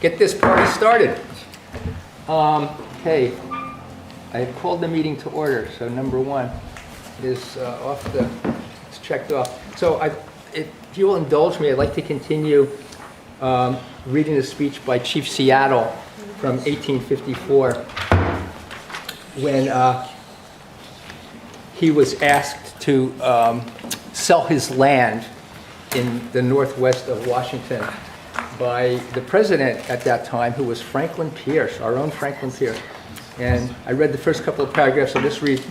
get this party started. Okay, I have called the meeting to order, so number one is it's checked off. So if you will indulge me, I'd like to continue reading a speech by Chief Seattle from 1854 when he was asked to sell his land in the northwest of Washington by the president at that time, who was Franklin Pierce, our own Franklin Pierce. And I read the first couple of paragraphs, so I'll just read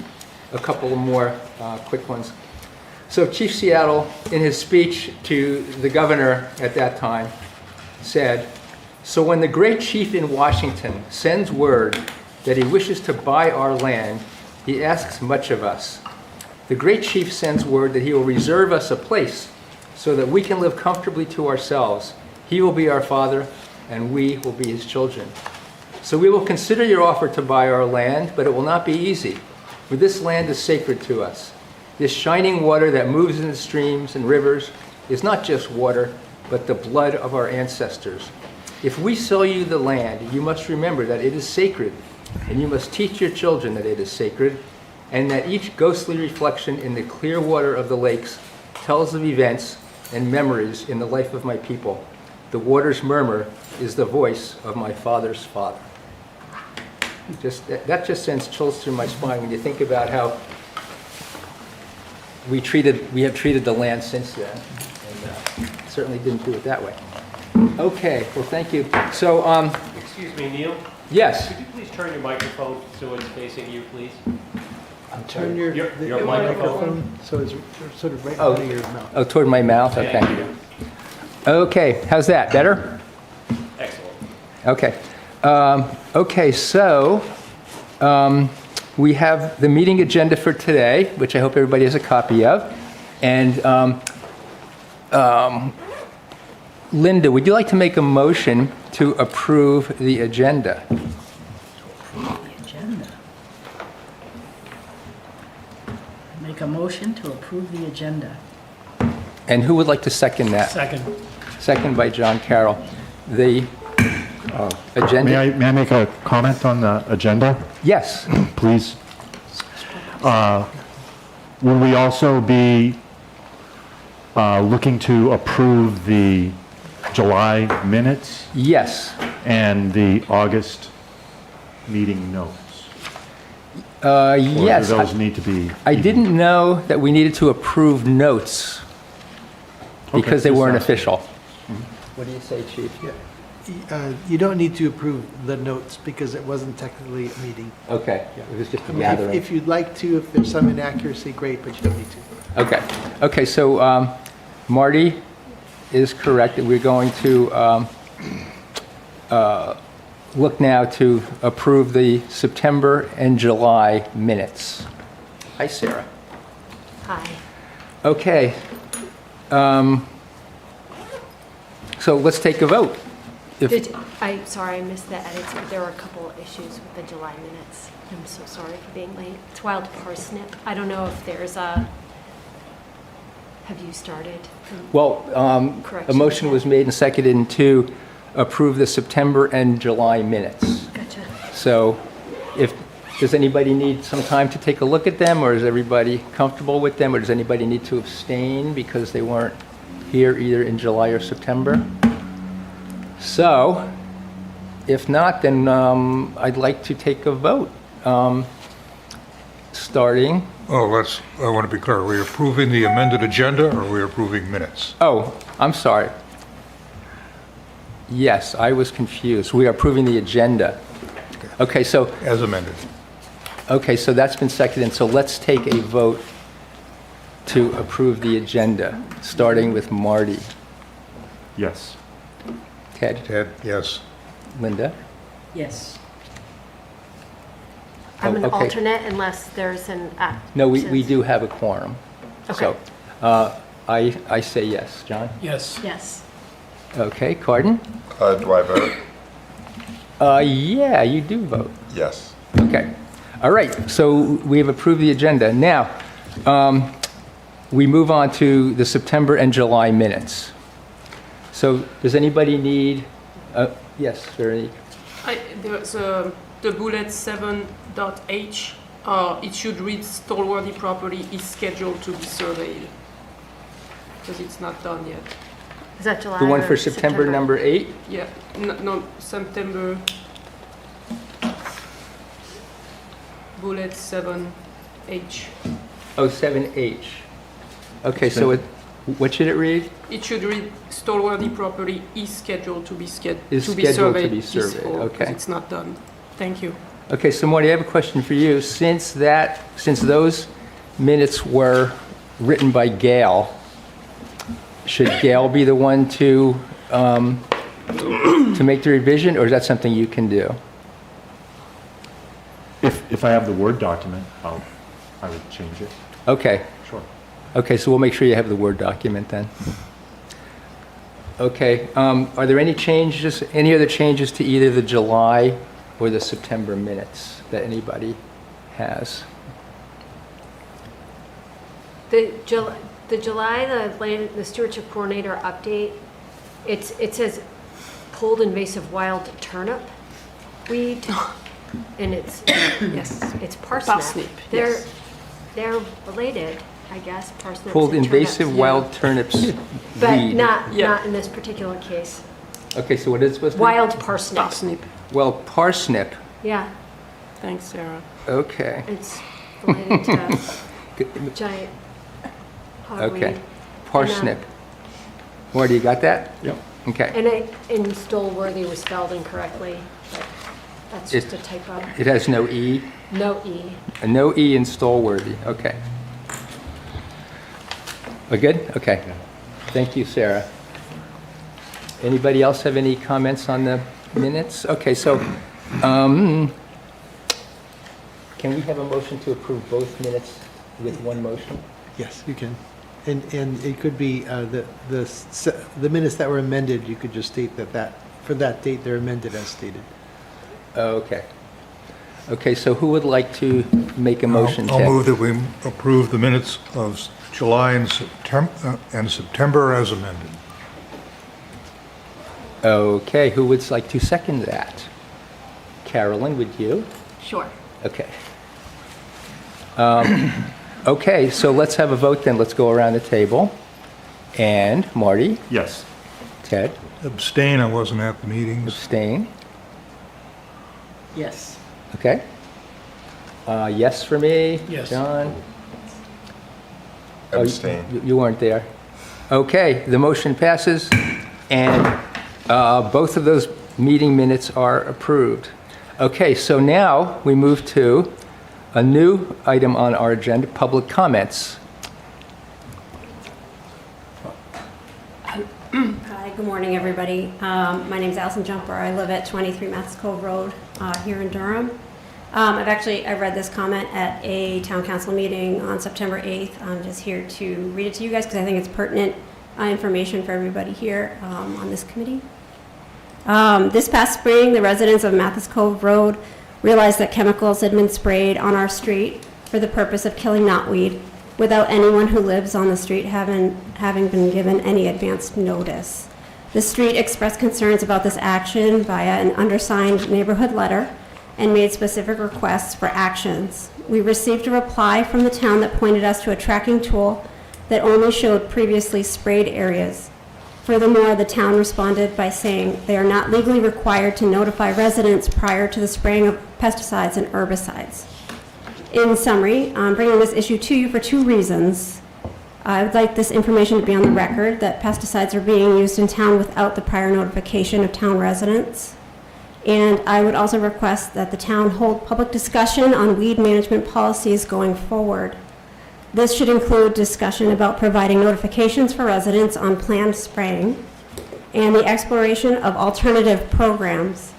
a couple of more quick ones. So Chief Seattle, in his speech to the governor at that time, said, "So when the great chief in Washington sends word that he wishes to buy our land, he asks much of us. The great chief sends word that he will reserve us a place so that we can live comfortably to ourselves. He will be our father, and we will be his children. So we will consider your offer to buy our land, but it will not be easy, for this land is sacred to us. This shining water that moves in the streams and rivers is not just water, but the blood of our ancestors. If we sell you the land, you must remember that it is sacred, and you must teach your children that it is sacred, and that each ghostly reflection in the clear water of the lakes tells of events and memories in the life of my people. The water's murmur is the voice of my father's father." That just sends chills through my spine when you think about how we have treated the land since then, and certainly didn't do it that way. Okay, well, thank you. So, Excuse me, Neil? yes. Could you please turn your microphone so it's facing you, please? Turn your microphone so it's sort of right under your mouth. Oh, toward my mouth? Okay. Yeah. Okay, how's that? Better? Excellent. Okay. Okay, so we have the meeting agenda for today, which I hope everybody has a copy of. And Linda, would you like to make a motion to approve the agenda? Make a motion to approve the agenda. And who would like to second that? Second. Second by John Carroll. The agenda? May I make a comment on the agenda, Yes. please? Will we also be looking to approve the July minutes Yes. and the August meeting notes? Or Yes. do those need to be? I didn't know that we needed to approve notes because they just weren't asking. official. What do you say, Chief? You don't need to approve the notes because it wasn't technically a meeting. Okay, it was just a I mean, gathering. if you'd like to, if there's some inaccuracy, great, but you don't need to. Okay, okay, so Marty is correct that we're going to look now to approve the September and July minutes. Hi, Sarah. Hi. Okay. So let's take a vote. Sorry, I missed the edits, but there were a couple of issues with the July minutes. I'm so sorry for being late. It's Wild Parsnip. I don't know if there's a, have you started? Well, a Correction. motion was made and seconded to approve the September and July minutes. Gotcha. So does anybody need some time to take a look at them, or is everybody comfortable with them, or does anybody need to abstain because they weren't here either in July or September? So, if not, then I'd like to take a vote, starting. Oh, I want to be clear. Are we approving the amended agenda or are we approving minutes? Oh, I'm sorry. Yes, I was confused. We are approving the agenda. Okay, so As amended. Okay, so that's been seconded, so let's take a vote to approve the agenda, starting with Marty. Yes. Ted? Ted, yes. Linda? Yes. I'm an okay. alternate unless there's an No, we absence. do have a quorum. Okay. So, I say yes. John? Yes. Yes. Okay, Cardin? Do I vote? Yeah, you do vote. Yes. Okay. All right, so we have approved the agenda. Now, we move on to the September and July minutes. So does anybody need Yes, Veronique. The bullet 7.h, it should read Stallworthy property is scheduled to be surveyed. Because it's not done yet. Is that July The one or for September number 8? Yeah, no, September. Bullet 7H. Oh, 7H. Okay, so what should it read? It should read Stallworthy property is scheduled to be Is scheduled to surveyed be this surveyed, fall, 'cause okay. it's not done. Thank you. Okay, so Marty, I have a question for you. Since those minutes were written by Gail, should Gail be the one to make the revision, or is that something you can do? If I have the Word document, I would change it. Okay, Sure. okay, so we'll make sure you have the Word document then. Okay, are there any changes, any other changes to either the July or the September minutes that anybody has? The July, the stewardship coordinator update, it says cold invasive wild turnip weed, and it's, Yes. it's parsnip. Parsnip, yes. They're related, I guess, parsnips Pulled and invasive turnips. wild turnips But weed. Yeah. not in this particular case. Okay, so what is it supposed to be? Wild parsnip, Parsnip. Well, parsnip, yeah, Thanks, Sarah. okay. it's related to giant hogweed. Okay, parsnip. Marty, you got that? Yep. Okay. And Stallworthy was spelled incorrectly, but that's just a typo. It has no E? No E. No E in Stallworthy, okay. We're good? Okay. Thank you, Sarah. Anybody else have any comments on the minutes? Okay, so, can we have a motion to approve both minutes with one motion? Yes, you can. And it could be the minutes that were amended, you could just state that for that date, they're amended as stated. Okay. Okay, so who would like to make a motion? I'll Ted? move that we approve the minutes of July and September as amended. Okay, who would like to second that? Carolyn, would you? Sure. Okay. Okay, so let's have a vote then. Let's go around the table. And Marty, Yes. Ted, Abstain, I wasn't at the meetings. abstain. Yes. Okay. Yes for me? Yes. John? Oh, Abstain. You weren't there. Okay, the motion passes, and both of those meeting minutes are approved. Okay, so now we move to a new item on our agenda, public comments. Hi, good morning, everybody. My name is Allison Jumper. I live at 23 Mathis Cove Road here in Durham. I read this comment at a town council meeting on September 8th. I'm just here to read it to you guys because I think it's pertinent information for everybody here on this committee. This past spring, the residents of Mathis Cove Road realized that chemicals had been sprayed on our street for the purpose of killing knotweed without anyone who lives on the street having been given any advance notice. The street expressed concerns about this action via an undersigned neighborhood letter and made specific requests for actions. We received a reply from the town that pointed us to a tracking tool that only showed previously sprayed areas. Furthermore, the town responded by saying they are not legally required to notify residents prior to the spraying of pesticides and herbicides. In summary, I'm bringing this issue to you for two reasons. I would like this information to be on the record that pesticides are being used in town without the prior notification of town residents. And I would also request that the town hold public discussion on weed management policies going forward. This should include discussion about providing notifications for residents on planned spraying and the exploration of alternative programs,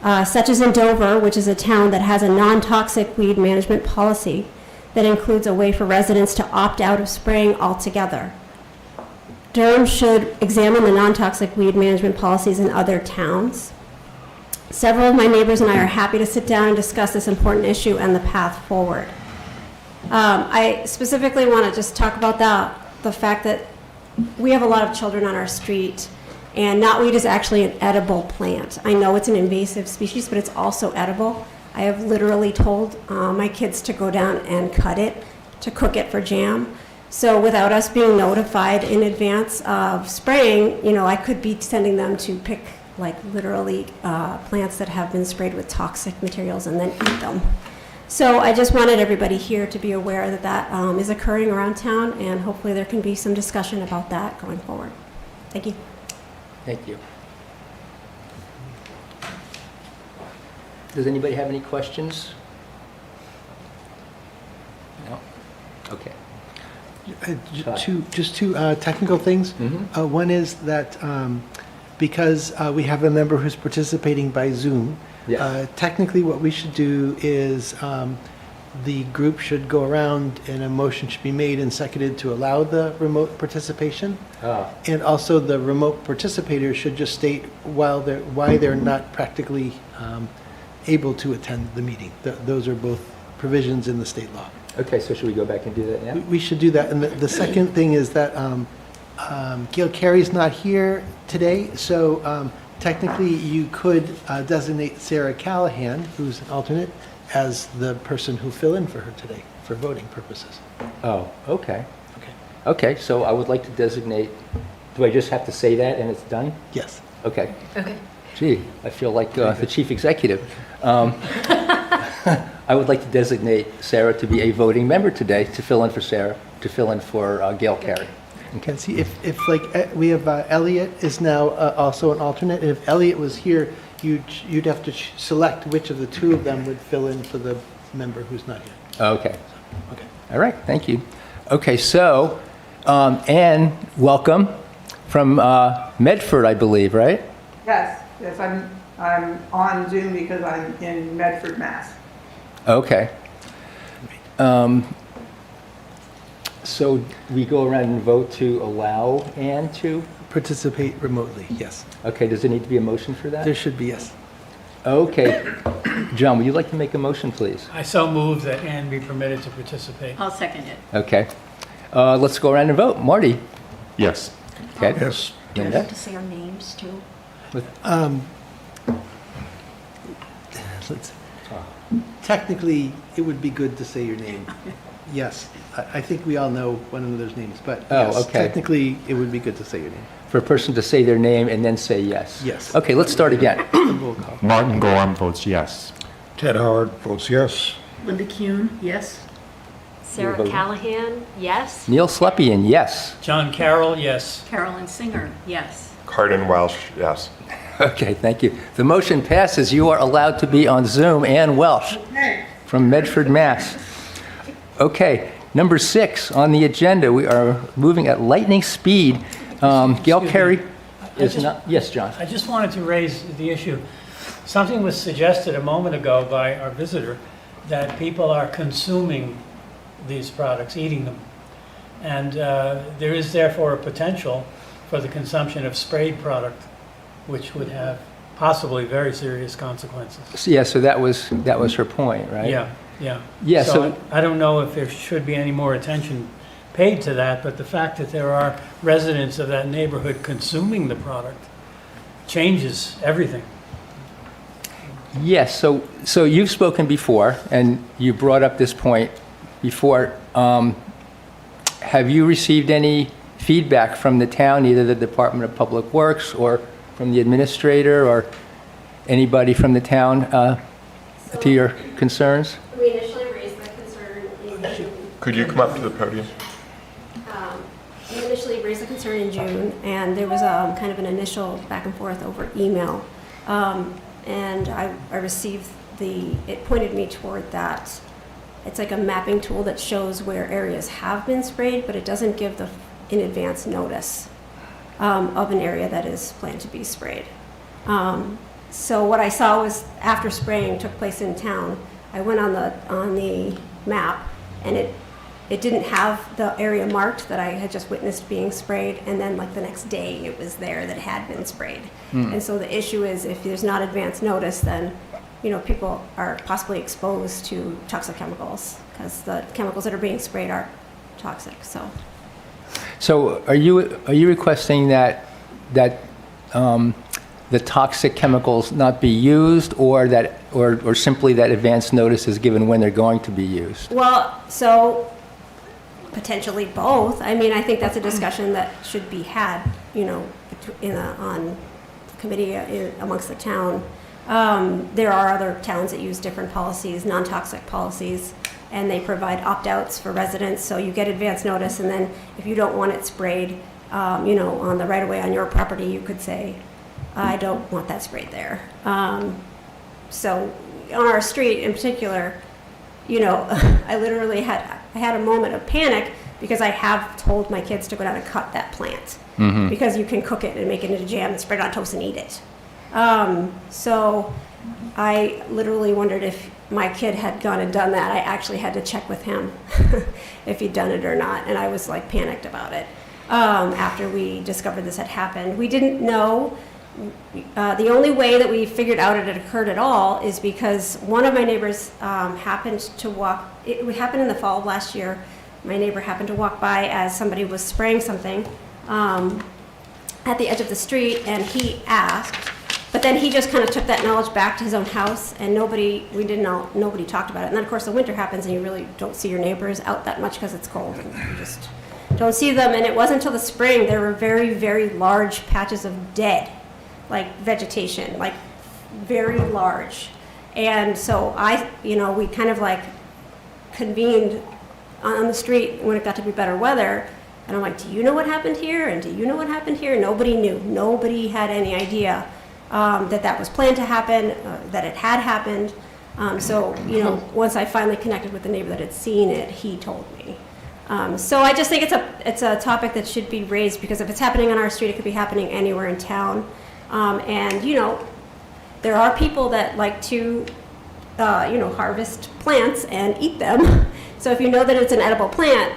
such as in Dover, which is a town that has a non-toxic weed management policy that includes a way for residents to opt out of spraying altogether. Durham should examine the non-toxic weed management policies in other towns. Several of my neighbors and I are happy to sit down and discuss this important issue and the path forward. I specifically want to just talk about the fact that we have a lot of children on our street, And knotweed is actually an edible plant. I know it's an invasive species, but it's also edible. I have literally told my kids to go down and cut it, to cook it for jam. So without us being notified in advance of spraying, you know, I could be sending them to pick like literally plants that have been sprayed with toxic materials and then eat them. So I just wanted everybody here to be aware that that is occurring around town, and hopefully there can be some discussion about that going forward. Thank you. Thank you. Does anybody have any questions? No? Okay. Just two technical things. Mhm. One is that because we have a member who's participating by Zoom, Yes. technically what we should do is the group should go around and a motion should be made and seconded to allow the remote participation. Ah, And also the remote participators should just state why they're not practically able to attend the meeting. Those are both provisions in the state law. okay, so should we go back and do that now? We should do that. And the second thing is that Gail Carey's not here today, so technically you could designate Sarah Callahan, who's an alternate, as the person who fill in for her today for voting purposes. Oh, okay. Okay. Okay, so I would like to designate, do I just have to say that and it's done? Yes. Okay. Okay. Gee, I feel like the chief executive. I would like to designate Sarah to be a voting member today, to fill in for Sarah, to fill in for Gail Carey. Okay. And see, if like, we have Elliot is now also an alternate. If Elliot was here, you'd have to select which of the two of them would fill in for the member who's not here. Okay. Okay. All right, thank you. Okay, so, Anne, welcome from Medford, I believe, right? Yes, I'm on Zoom because I'm in Medford, Mass. Okay. So we go around and vote to allow Anne to? Participate remotely, yes. Okay, does there need to be a motion for that? There should be, yes. Okay. John, would you like to make a motion, please? I so move that Ann be permitted to participate. I'll second it. Okay. Let's go around and vote. Marty? Yes. Ted? Yes. Do we Linda? have to say our names too? Technically, it would be good to say your name. Yes, I think we all know one another's names, but Oh, yes, okay. technically, it would be good to say your name. For a person to say their name and then say yes? Yes. Okay, let's start again. Roll call. Martin Gorham votes yes. Ted Howard votes yes. Linda Kuhn, yes? Sarah voting? Callahan, yes. Neil Slepian, yes. John Carroll, yes. Carolyn Singer, yes. Cardin Welsh, yes. Okay, thank you. The motion passes. You are allowed to be on Zoom. Ann Welsh from Medford, Mass. Okay, number 6 on the agenda. We are moving at lightning speed. Gail Excuse me. Carey is just- not, yes, John. I just wanted to raise the issue. Something was suggested a moment ago by our visitor that people are consuming these products, eating them. And there is therefore a potential for the consumption of sprayed product, which would have possibly very serious consequences. Yeah, so that was her point, right? Yeah, yeah. Yeah, so- I don't know if there should be any more attention paid to that, but the fact that there are residents of that neighborhood consuming the product changes everything. Yes, so you've spoken before, and you brought up this point before. Have you received any feedback from the town, either the Department of Public Works or from the administrator or anybody from the town to your concerns? We initially raised the concern in June. Could you come up to the podium? We initially raised the concern in June, and there was kind of an initial back and forth over email. And I received it pointed me toward that. It's like a mapping tool that shows where areas have been sprayed, but it doesn't give the in advance notice of an area that is planned to be sprayed. So what I saw was after spraying took place in town, I went on the map, and it didn't have the area marked that I had just witnessed being sprayed, and then like the next day it was there that had been sprayed. And so the issue is if there's not advance notice, then people are possibly exposed to toxic chemicals because the chemicals that are being sprayed are toxic. So So are you requesting that the toxic chemicals not be used, or that, or simply that advance notice is given when they're going to be used? Well, so potentially both. I mean, I think that's a discussion that should be had, you know, on committee amongst the town. There are other towns that use different policies, non-toxic policies, and they provide opt-outs for residents. So you get advance notice, and then if you don't want it sprayed, you know, on the right-of-way on your property, you could say, I don't want that sprayed there. So on our street in particular, you know, I literally had a moment of panic because I have told my kids to go down and cut that plant because you can cook it and make it into jam and spread it on toast and eat it. So I literally wondered if my kid had gone and done that. I actually had to check with him if he'd done it or not, and I was like panicked about it after we discovered this had happened. We didn't know. The only way that we figured out it had occurred at all is because one of my neighbors happened to walk, it happened in the fall of last year. My neighbor happened to walk by as somebody was spraying something at the edge of the street, and he asked, but then he just kind of took that knowledge back to his own house, and nobody talked about it. And then of course the winter happens and you really don't see your neighbors out that much because it's cold, and you just don't see them. And it wasn't until the spring there were very, very large patches of dead, like vegetation, like very large. And so we kind of like convened on the street when it got to be better weather. And I'm like, do you know what happened here? And do you know what happened here? Nobody knew. Nobody had any idea that was planned to happen, that it had happened. So, you know, once I finally connected with the neighbor that had seen it, he told me. So I just think it's a topic that should be raised, because if it's happening on our street, it could be happening anywhere in town. And, you know, there are people that like to, harvest plants and eat them. So if you know that it's an edible plant,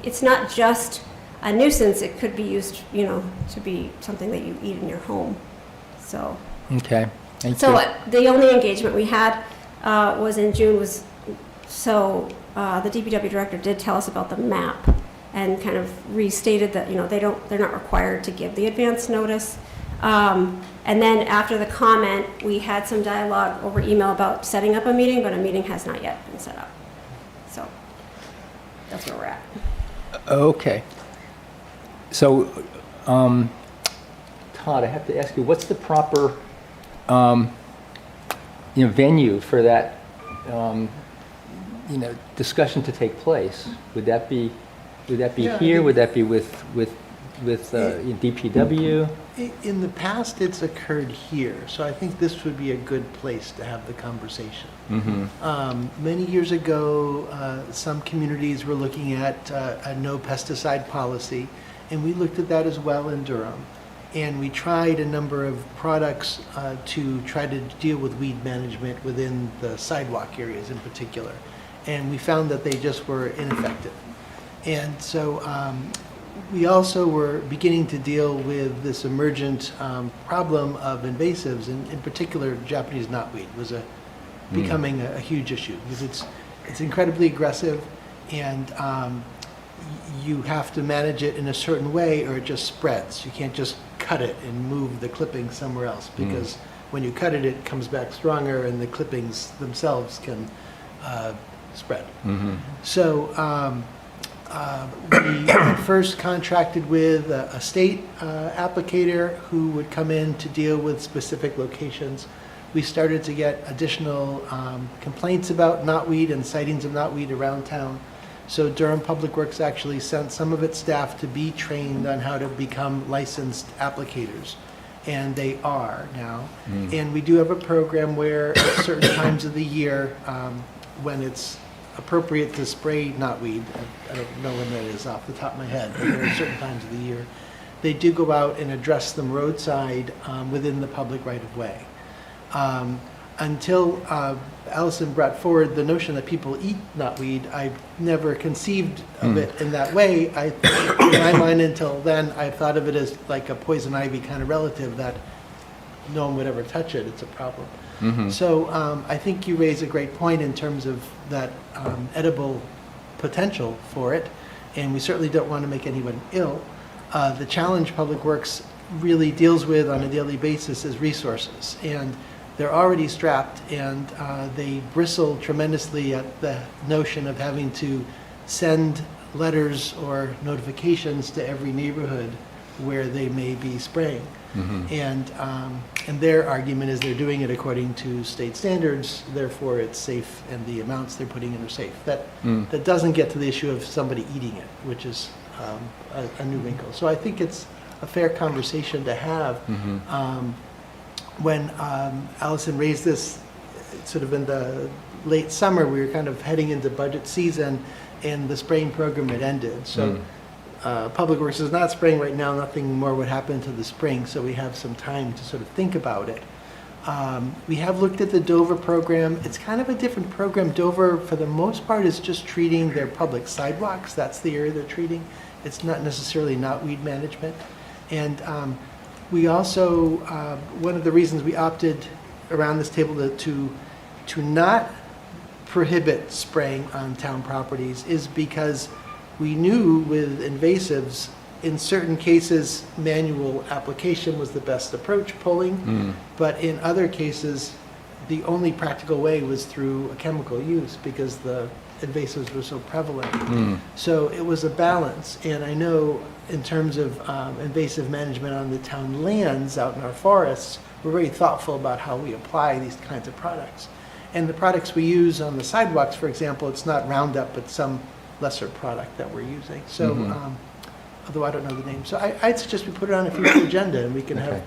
it's not just a nuisance. It could be used, you know, to be something that you eat in your home. So. Okay, thank you. So the only engagement we had was in June. The DPW director did tell us about the map and kind of restated that, you know, they're not required to give the advance notice. And then after the comment, we had some dialogue over email about setting up a meeting, but a meeting has not yet been set up. So that's where we're at. Okay. So, Todd, I have to ask you, what's the proper, venue for that, discussion to take place? Would that be here? Would that be with DPW? In the past, it's occurred here, so I think this would be a good place to have the conversation. Many years ago, some communities were looking at a no pesticide policy, and we looked at that as well in Durham. And we tried a number of products to try to deal with weed management within the sidewalk areas in particular. And we found that they just were ineffective. And so we also were beginning to deal with this emergent problem of invasives, and in particular, Japanese knotweed was becoming a huge issue, because it's incredibly aggressive, and you have to manage it in a certain way or it just spreads. You can't just cut it and move the clippings somewhere else, because when you cut it, it comes back stronger and the clippings themselves can spread. So we first contracted with a state applicator who would come in to deal with specific locations. We started to get additional complaints about knotweed and sightings of knotweed around town. So Durham Public Works actually sent some of its staff to be trained on how to become licensed applicators. And they are now. And we do have a program where at certain times of the year, when it's appropriate to spray knotweed, I don't know when that is off the top of my head, but there are certain times of the year, they do go out and address them roadside within the public right-of-way. Until Allison brought forward the notion that people eat knotweed, I never conceived of it in that way. In my mind, until then, I thought of it as like a poison ivy kind of relative that no one would ever touch it. It's a problem. So I think you raise a great point in terms of that edible potential for it, and we certainly don't want to make anyone ill. The challenge Public Works really deals with on a daily basis is resources. And they're already strapped, and they bristle tremendously at the notion of having to send letters or notifications to every neighborhood where they may be spraying. And their argument is they're doing it according to state standards, therefore it's safe, and the amounts they're putting in are safe. That doesn't get to the issue of somebody eating it, which is a new wrinkle. So I think it's a fair conversation to have. When Allison raised this sort of in the late summer, we were kind of heading into budget season, and the spraying program had ended. So Public Works is not spraying right now. Nothing more would happen until the spring, so we have some time to sort of think about it. We have looked at the Dover program. It's kind of a different program. Dover, for the most part, is just treating their public sidewalks. That's the area they're treating. It's not necessarily knotweed management. And we also, one of the reasons we opted around this table to not prohibit spraying on town properties is because we knew with invasives, in certain cases, manual application was the best approach, pulling, but in other cases, the only practical way was through a chemical use because the invasives were so prevalent. So it was a balance, and I know in terms of invasive management on the town lands out in our forests, we're very thoughtful about how we apply these kinds of products. And the products we use on the sidewalks, for example, it's not Roundup, but some lesser product that we're using. So, although I don't know the name. So I'd suggest we put it on a future agenda, and we can have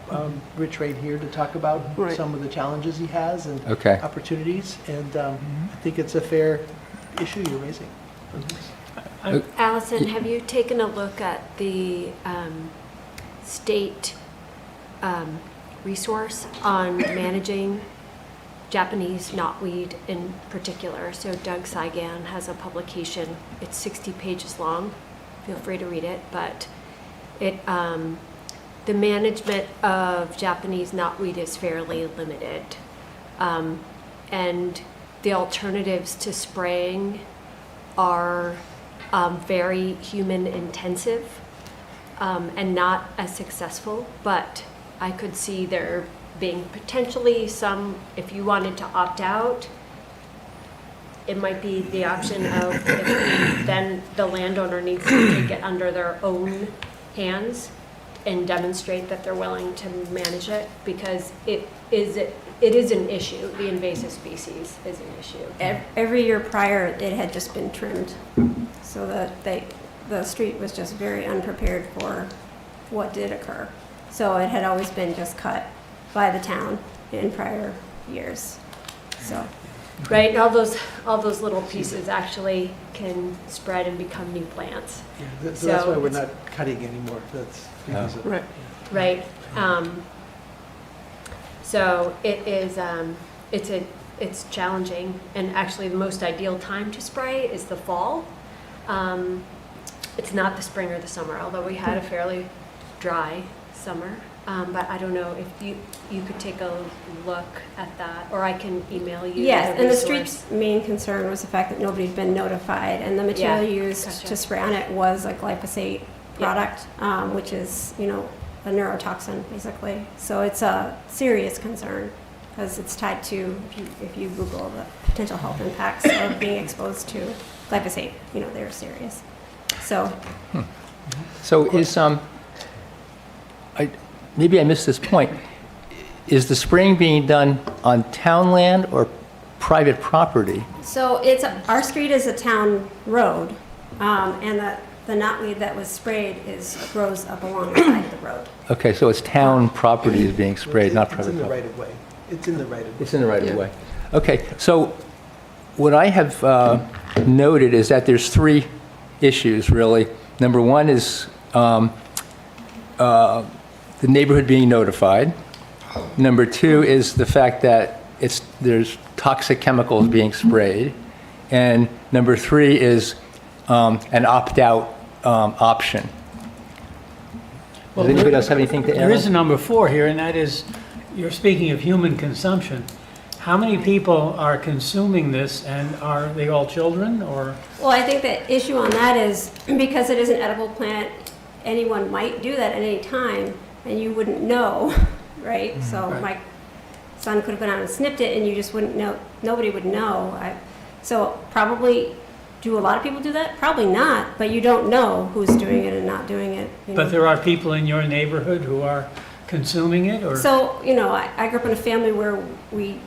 Rich right here to talk about some of the challenges he has and opportunities. And I think it's a fair issue you're raising. Allison, have you taken a look at the state resource on managing Japanese knotweed in particular? So Doug Saigan has a publication. It's 60 pages long. Feel free to read it, but it the management of Japanese knotweed is fairly limited, and the alternatives to spraying are very human intensive and not as successful, but I could see there being potentially some, if you wanted to opt out, it might be the option of if then the landowner needs to take it under their own hands and demonstrate that they're willing to manage it, because it is an issue. The invasive species is an issue. Every year prior, it had just been trimmed, so that the street was just very unprepared for what did occur. So it had always been just cut by the town in prior years. So. Right, and all those little pieces actually can spread and become new plants. Yeah, so that's why we're not cutting anymore. That's because of, right. So it is. It's challenging, and actually the most ideal time to spray is the fall. It's not the spring or the summer, although we had a fairly dry summer. But I don't know if you could take a look at that, or I can email you. Yes, and the street's main concern was the fact that nobody's been notified, and the material used to spray on it was a glyphosate product, which is, a neurotoxin, basically. So it's a serious concern, because it's tied to, if you Google the potential health impacts of being exposed to glyphosate, they're serious. So. So is, maybe I missed this point. Is the spraying being done on town land or private property? So our street is a town road, and the knotweed that was sprayed grows up alongside the road. Okay, so it's town property is being sprayed, not private property. It's in the right of way. It's in the right of way. It's in the right of way. Okay, so what I have noted is that there's three issues, really. Number one is the neighborhood being notified. Number two is the fact that there's toxic chemicals being sprayed. And number three is an opt-out option. Does anybody else have anything to add? There is a number 4 here, and that is, you're speaking of human consumption. How many people are consuming this, and are they all children, or? Well, I think the issue on that is, because it is an edible plant, anyone might do that at any time, and you wouldn't know, right? So my son could have gone out and snipped it, and you just wouldn't know, nobody would know. So probably, do a lot of people do that? Probably not, but you don't know who's doing it and not doing it. You know? But there are people in your neighborhood who are consuming it, or? So, I grew up in a family where we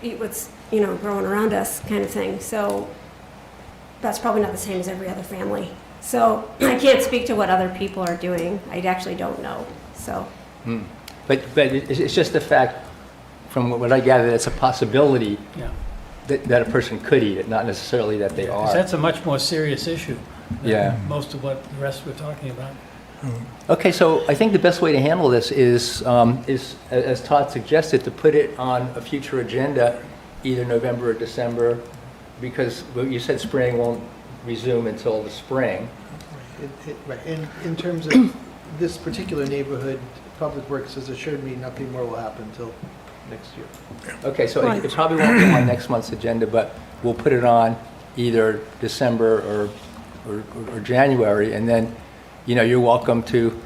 eat what's, growing around us kind of thing. So that's probably not the same as every other family. So I can't speak to what other people are doing. I actually don't know, so. But it's just the fact, from what I gather, it's a possibility Yeah. that a person could eat it, not necessarily that they 'Cause are. that's a much more serious issue than Yeah. most of what the rest we're talking about. Okay, so I think the best way to handle this is, as Todd suggested, to put it on a future agenda, either November or December, because you said spring won't resume until the spring. Right, in terms of this particular neighborhood, Public Works has assured me nothing more will happen until next year. Okay, so it probably won't be on next month's agenda, but we'll put it on either December or January, and then, you're welcome to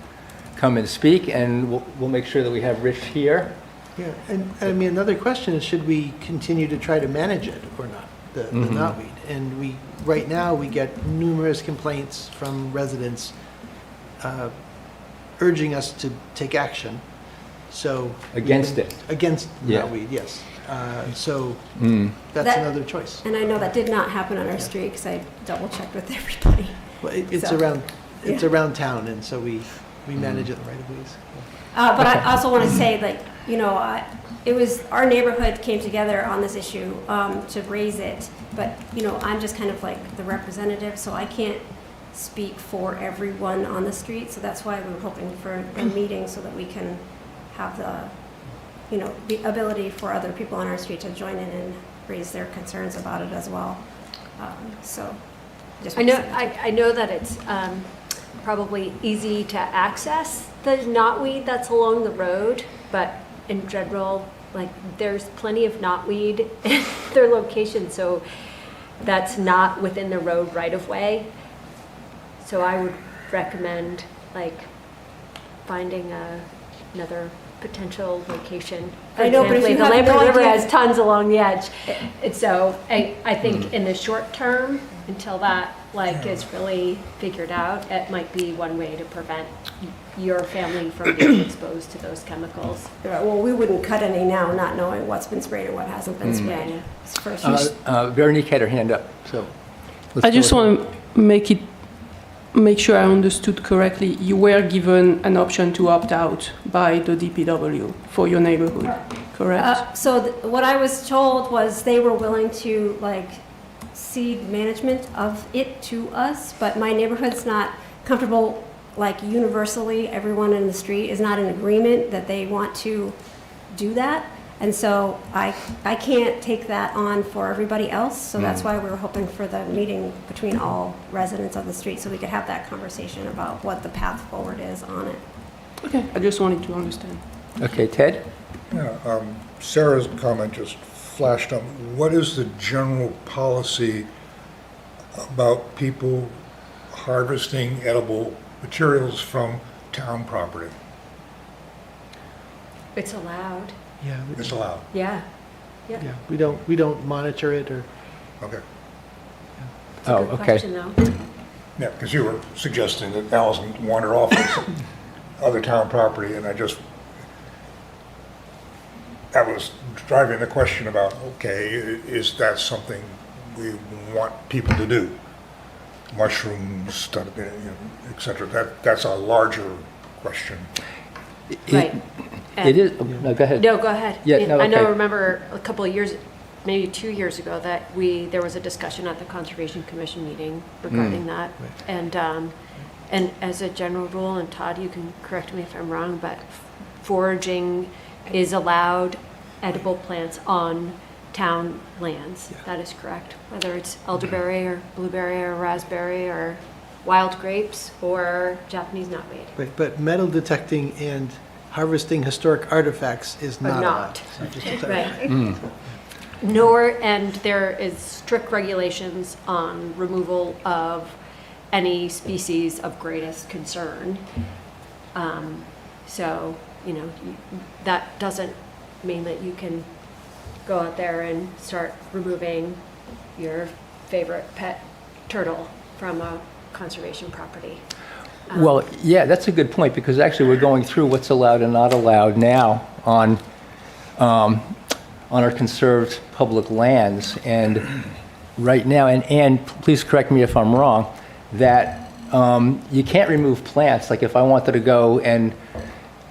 come and speak, and we'll make sure that we have Rich here. Yeah, and I mean, another question is, should we continue to try to manage it or not, the knotweed? And right now, we get numerous complaints from residents urging us to take action, so. Against it. Against Yeah. knotweed, yes. So that's That- another choice. And I know that did not happen on our street, because I double checked with everybody. Well, it's So, around town, and so we manage it the right of ways. But I also want to say, it was, our neighborhood came together on this issue to raise it, but, I'm just kind of like the representative, so I can't speak for everyone on the street, so that's why we were hoping for a meeting so that we can have the ability for other people on our street to join in and raise their concerns about it as well. So, just I know that it's probably easy to access the knotweed that's along the road, but in general, there's plenty of knotweed in their location, so that's not within the road right of way. So I would recommend finding another potential location. For I know, but if example, you the have Lamprey no River idea- has tons along the edge. And so I think in the short term, until that is really figured out, it might be one way to prevent your family from being exposed to those chemicals. Well, we wouldn't cut any now, not knowing what's been sprayed and what hasn't been sprayed. It's first. Veronique had her hand up, so. let's I go just with her. want to make sure I understood correctly. You were given an option to opt out by the DPW for your neighborhood, correct? So what I was told was they were willing to cede management of it to us, but my neighborhood's not comfortable, universally, everyone in the street is not in agreement that they want to do that. And so I can't take that on for everybody else, so that's why we were hoping for the meeting between all residents of the street, so we could have that conversation about what the path forward is on it. Okay, I just wanted to understand. Okay, Ted? Yeah, Sarah's comment just flashed up. What is the general policy about people harvesting edible materials from town property? It's allowed. Yeah, It's allowed. Yeah. yeah, we don't monitor it or. Okay. Oh, Good okay. question, though. Yeah, because you were suggesting that Allison wandered off on other town property, and that was driving the question about, okay, is that something we want people to do? Mushrooms, et cetera. That's a larger question. Right. It is, no, go ahead. No, go ahead. Yeah, no, I know, okay. remember a couple of years, maybe 2 years ago, that there was a discussion at the Conservation Commission meeting regarding that. And as a general rule, and Todd, you can correct me if I'm wrong, but foraging is allowed, edible plants on town lands. Yeah. That is correct. Whether it's elderberry or blueberry or raspberry or wild grapes or Japanese knotweed. Right, but metal detecting and harvesting historic artifacts is Are not allowed. not. So just to Right. And there is strict regulations on removal of any species of greatest concern. So, that doesn't mean that you can go out there and start removing your favorite pet turtle from a conservation property. Well, yeah, that's a good point, because actually we're going through what's allowed and not allowed now on our conserved public lands. And right now, and please correct me if I'm wrong, that you can't remove plants. Like if I wanted to go and,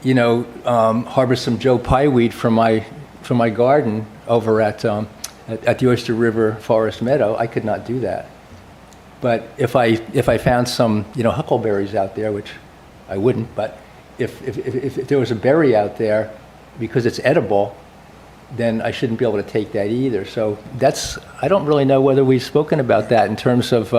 harvest some Joe Pye weed from my garden over at the Oyster River Forest Meadow, I could not do that. But if I found some, huckleberries out there, which I wouldn't, but if there was a berry out there, because it's edible, then I shouldn't be able to take that either. So I don't really know whether we've spoken about that in terms of,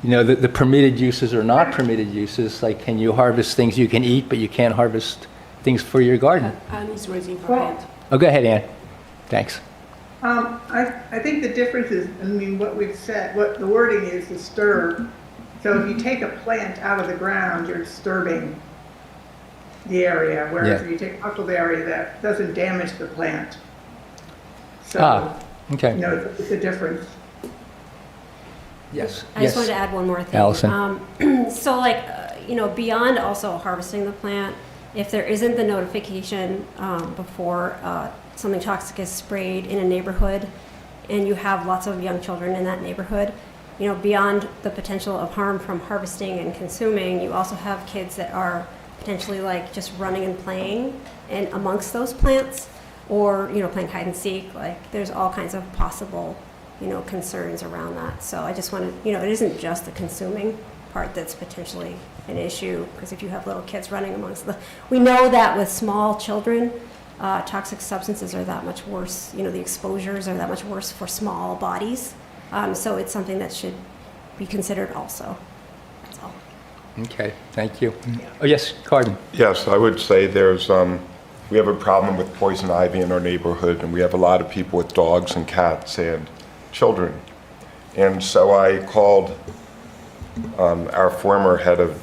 the permitted uses or not permitted uses. Like, can you harvest things you can eat, but you can't harvest things for your garden? Anne is raising her Well- hand. Oh, go ahead, Ann. Thanks. I think the difference is, what we've said, what the wording is disturb. So if you take a plant out of the ground, you're disturbing the area, whereas Yeah. if you take huckleberry, that doesn't damage the plant. So, Okay. it's a difference. Yes. I just wanted to add one more thing. Allison. So beyond also harvesting the plant, if there isn't the notification before something toxic is sprayed in a neighborhood and you have lots of young children in that neighborhood, beyond the potential of harm from harvesting and consuming, you also have kids that are potentially just running and playing and amongst those plants, or playing hide and seek. There's all kinds of possible concerns around that. So I just wanted, it isn't just the consuming part that's potentially an issue, because if you have little kids running amongst we know that with small children, toxic substances are that much worse, the exposures are that much worse for small bodies. So it's something that should be considered also. That's all. Okay, thank you. Oh, yes, Carden. Yes, I would say we have a problem with poison ivy in our neighborhood, and we have a lot of people with dogs and cats and children. And so I called our former head of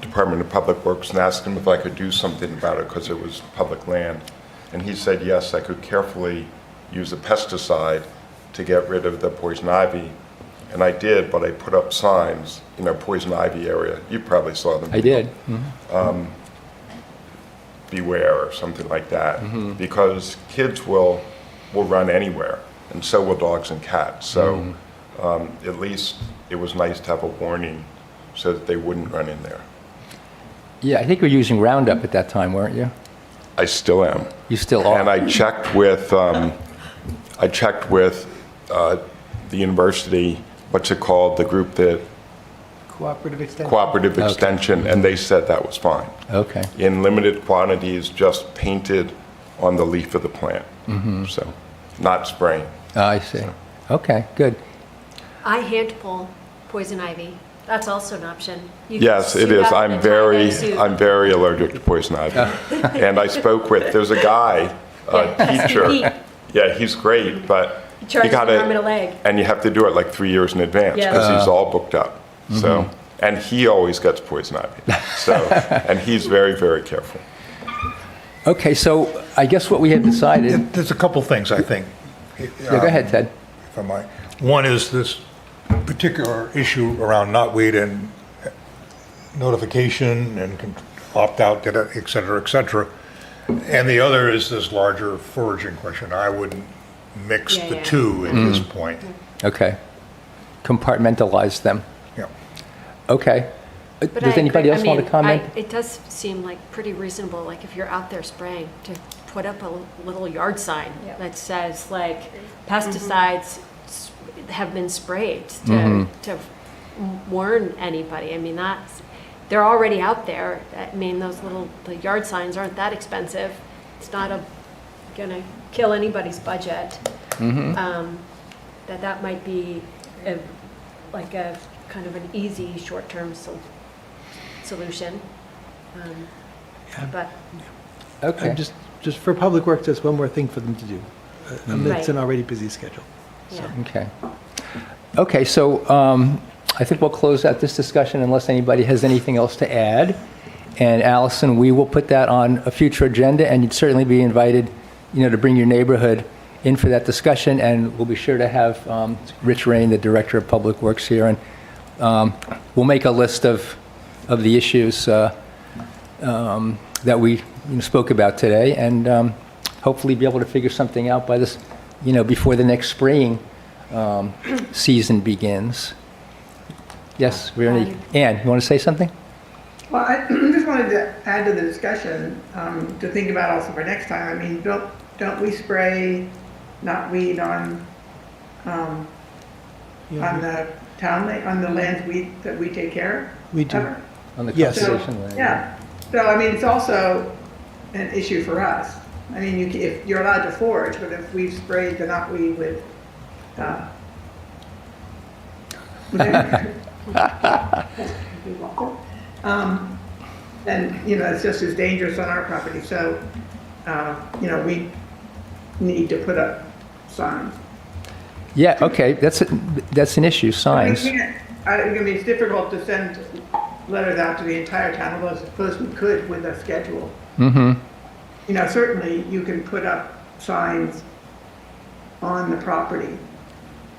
Department of Public Works and asked him if I could do something about it because it was public land. And he said, yes, I could carefully use a pesticide to get rid of the poison ivy. And I did, but I put up signs, poison ivy area. You probably saw them. I did. Beware or something like that, because kids will run anywhere, and so will dogs and cats. So at least it was nice to have a warning so that they wouldn't run in there. Yeah, I think you were using Roundup at that time, weren't you? I still am. You still are. And I checked with the university, what's it called, the group that Cooperative extension. Cooperative Okay. Extension, and they said that was fine. Okay. In limited quantities, just painted on the leaf of the plant. So, not spraying. I see. Okay, good. I hand pull poison ivy. That's also an option. You can Yes, it suit is. up in I'm a tie-dye suit. very allergic to poison ivy. And I spoke with, there's a guy, Yeah, teacher. Pete. Yeah, he's great, but He charges you an arm and a leg. and you have to do it like 3 years in advance Yeah. because he's all booked up. So, and he always gets poison ivy. So, and he's very, very careful. Okay, so I guess what we have decided, There's a couple things, I think. yeah, go ahead, Ted. If I might. One is this particular issue around knotweed and notification and opt-out, et cetera, et cetera. And the other is this larger foraging question. I wouldn't mix the two at this point. Okay. Compartmentalize them. Yeah. Okay. But Does I anybody agree. else want to comment? It does seem like pretty reasonable, like if you're out there spraying, to put up a little yard sign that says pesticides have been sprayed to warn anybody. I mean, they're already out there. I mean, the yard signs aren't that expensive. It's not gonna kill anybody's budget. That might be a kind of an easy short-term solution. But Okay. Just for Public Works, there's one more thing for them to do amidst an already busy schedule. yeah. Okay. Okay, so I think we'll close out this discussion unless anybody has anything else to add. And Allison, we will put that on a future agenda, and you'd certainly be invited, to bring your neighborhood in for that discussion, and we'll be sure to have Rich Rain, the Director of Public Works, here, and we'll make a list of the issues that we spoke about today, and hopefully be able to figure something out by this, before the next spraying season begins. Yes, Ann, you want to say something? Well, I just wanted to add to the discussion, to think about also for next time. I mean, don't we spray knotweed on the town, on the lands that we take care of? We do. Ever? On the Yes. conservation land? Yeah, so I mean, it's also an issue for us. I mean, if you're allowed to forage, but if we've sprayed the knotweed with, then, it's just as dangerous on our property. So, we need to put up signs. Yeah, okay, that's an issue, signs. I mean, it's difficult to send letters out to the entire town, although I suppose we could with a schedule. Mm-hmm. Certainly you can put up signs on the property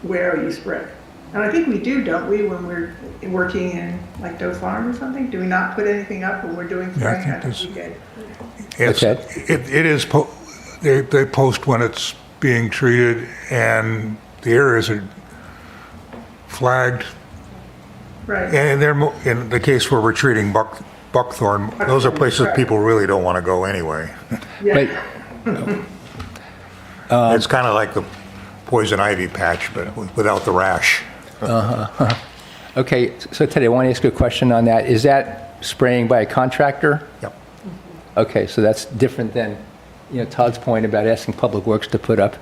where you spray. And I think we do, don't we, when we're working in like Doe Farm or something? Do we not put anything up when we're doing Yeah, I spraying? think We did. it is, they post when it's being treated, and the areas are flagged. Right. And in the case where we're treating buckthorn, those are places people really don't want to go anyway. Yeah. It's kind of like the poison ivy patch, but without the rash. Okay, so Teddy, I want to ask you a question on that. Is that spraying by a contractor? Yep. Okay, so that's different than, Todd's point about asking Public Works to put up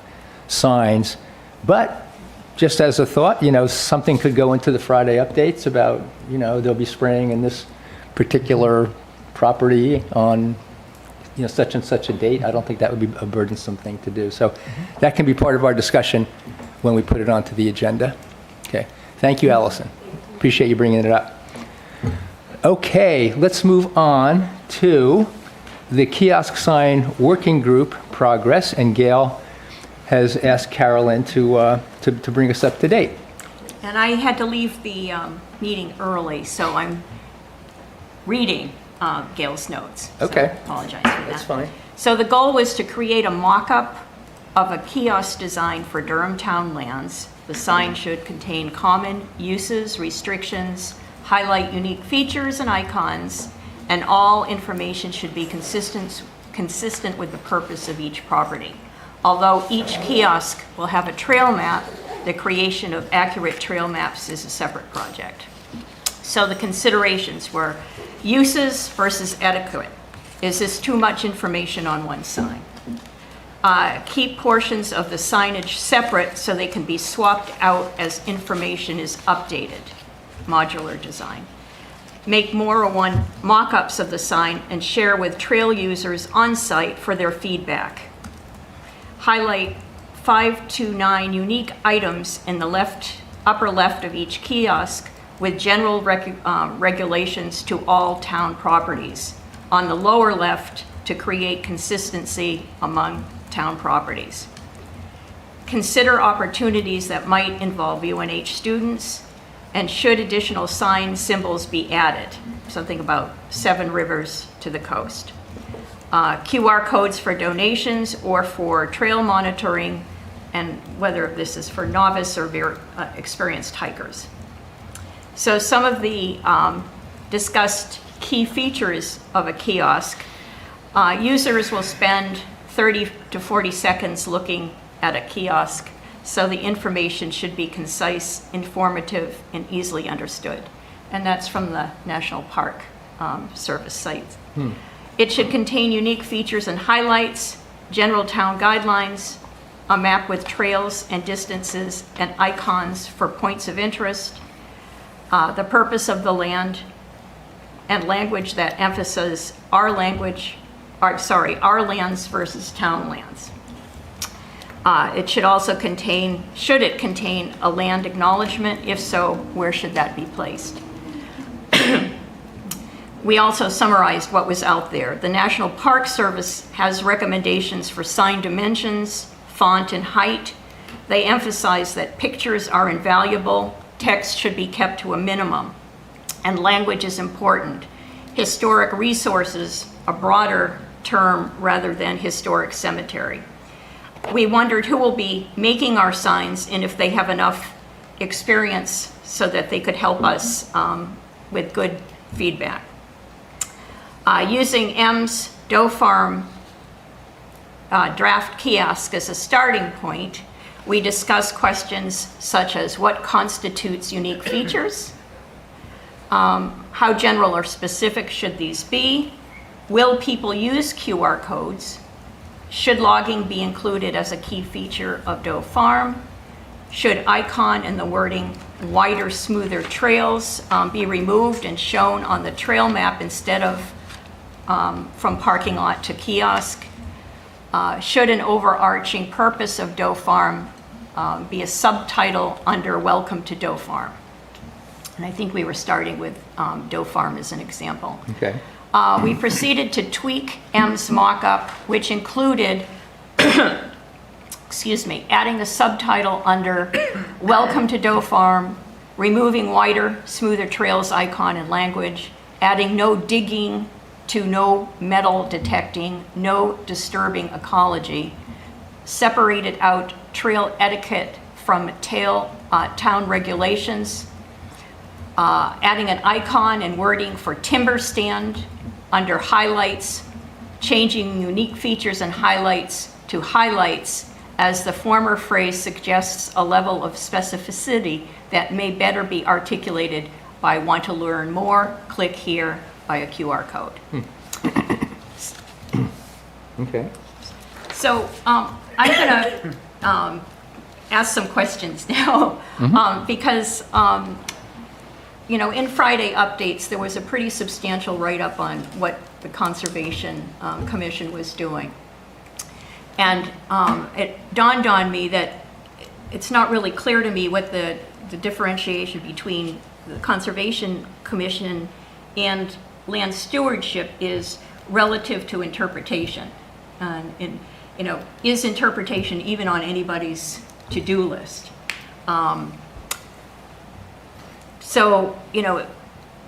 signs. But just as a thought, something could go into the Friday updates about, they'll be spraying in this particular property on, such and such a date. I don't think that would be a burdensome thing to do. So that can be part of our discussion when we put it onto the agenda. Okay, thank you, Allison. Appreciate you bringing it up. Okay, let's move on to the kiosk sign working group progress, and Gail has asked Carolyn to bring us up to date. And I had to leave the meeting early, so I'm reading Gail's notes. So Okay. I apologize for that. That's fine. So the goal was to create a mock-up of a kiosk design for Durham Town lands. The sign should contain common uses, restrictions, highlight unique features and icons, and all information should be consistent with the purpose of each property. Although each kiosk will have a trail map, the creation of accurate trail maps is a separate project. So the considerations were uses versus etiquette. Is this too much information on one sign? Keep portions of the signage separate so they can be swapped out as information is updated. Modular design. Make more or one mock-ups of the sign and share with trail users on site for their feedback. Highlight 5 to 9 unique items in the upper left of each kiosk with general regulations to all town properties. On the lower left, to create consistency among town properties. Consider opportunities that might involve UNH students, and should additional sign symbols be added, something about 7 rivers to the coast. QR codes for donations or for trail monitoring, and whether this is for novice or very experienced hikers. So some of the discussed key features of a kiosk. Users will spend 30 to 40 seconds looking at a kiosk, so the information should be concise, informative, and easily understood. And that's from the National Park Service site. It should contain unique features and highlights, general town guidelines, a map with trails and distances and icons for points of interest, the purpose of the land, and language that emphasizes our lands versus town lands. It should also contain a land acknowledgement? If so, where should that be placed? we also summarized what was out there. The National Park Service has recommendations for sign dimensions, font, and height. They emphasize that pictures are invaluable, text should be kept to a minimum, and language is important. Historic resources, a broader term rather than historic cemetery. We wondered who will be making our signs and if they have enough experience so that they could help us with good feedback. Using M's Doe Farm draft kiosk as a starting point, we discussed questions such as what constitutes unique features, how general or specific should these be, will people use QR codes, should logging be included as a key feature of Doe Farm, should icon and the wording wider, smoother trails be removed and shown on the trail map instead of from parking lot to kiosk, should an overarching purpose of Doe Farm be a subtitle under Welcome to Doe Farm. And I think we were starting with Doe Farm as an example. Okay. We proceeded to tweak M's mock-up, which included, excuse me, adding a subtitle under Welcome to Doe Farm, removing wider, smoother trails icon and language, adding no digging to no metal detecting, no disturbing ecology, separated out trail etiquette from town regulations, adding an icon and wording for timber stand under highlights, changing unique features and highlights to highlights, as the former phrase suggests a level of specificity that may better be articulated by want to learn more, click here by a QR code. Okay. So I'm going to ask some questions now because you know, in Friday updates, there was a pretty substantial write-up on what the Conservation Commission was doing. And it dawned on me that it's not really clear to me what the differentiation between the Conservation Commission and land stewardship is relative to interpretation. And you know, is interpretation even on anybody's to-do list? So, you know,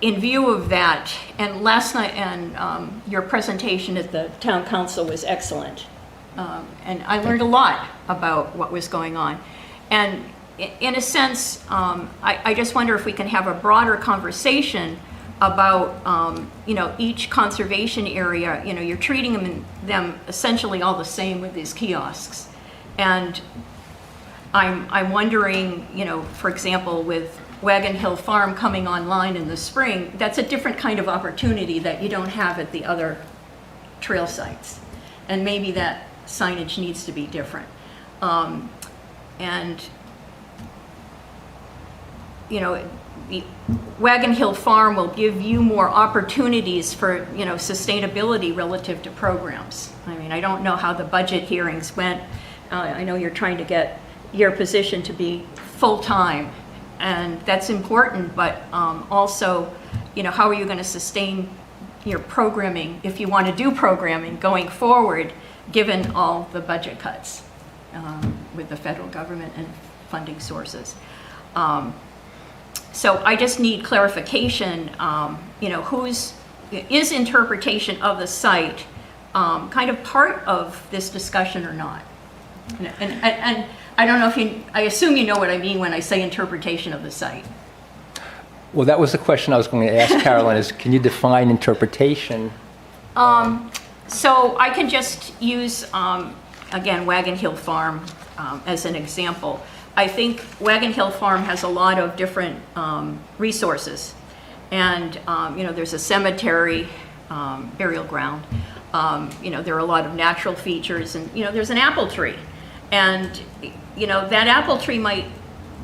in view of that, and last night, and your presentation at the town council was excellent. And I learned a lot about what was going on. And in a sense, I just wonder if we can have a broader conversation about, you know, each conservation area. You know, you're treating them essentially all the same with these kiosks. And I'm wondering, you know, for example, with Wagon Hill Farm coming online in the spring, that's a different kind of opportunity that you don't have at the other trail sites. And maybe that signage needs to be different. And, you know, the Wagon Hill Farm will give you more opportunities for, you know, sustainability relative to programs. I mean, I don't know how the budget hearings went. I know you're trying to get your position to be full-time, and that's important, but also, you know, how are you going to sustain your programming if you want to do programming going forward, given all the budget cuts with the federal government and funding sources. So I just need clarification, you know, is interpretation of the site kind of part of this discussion or not? And I don't know if I assume you know what I mean when I say interpretation of the site. Well, that was the question I was going to ask Carolyn, is can you define interpretation? So I can just use, again, Wagon Hill Farm as an example. I think Wagon Hill Farm has a lot of different resources. And, you know, there's a cemetery, burial ground. You know, there are a lot of natural features, and, you know, there's an apple tree. And, you know, that apple tree might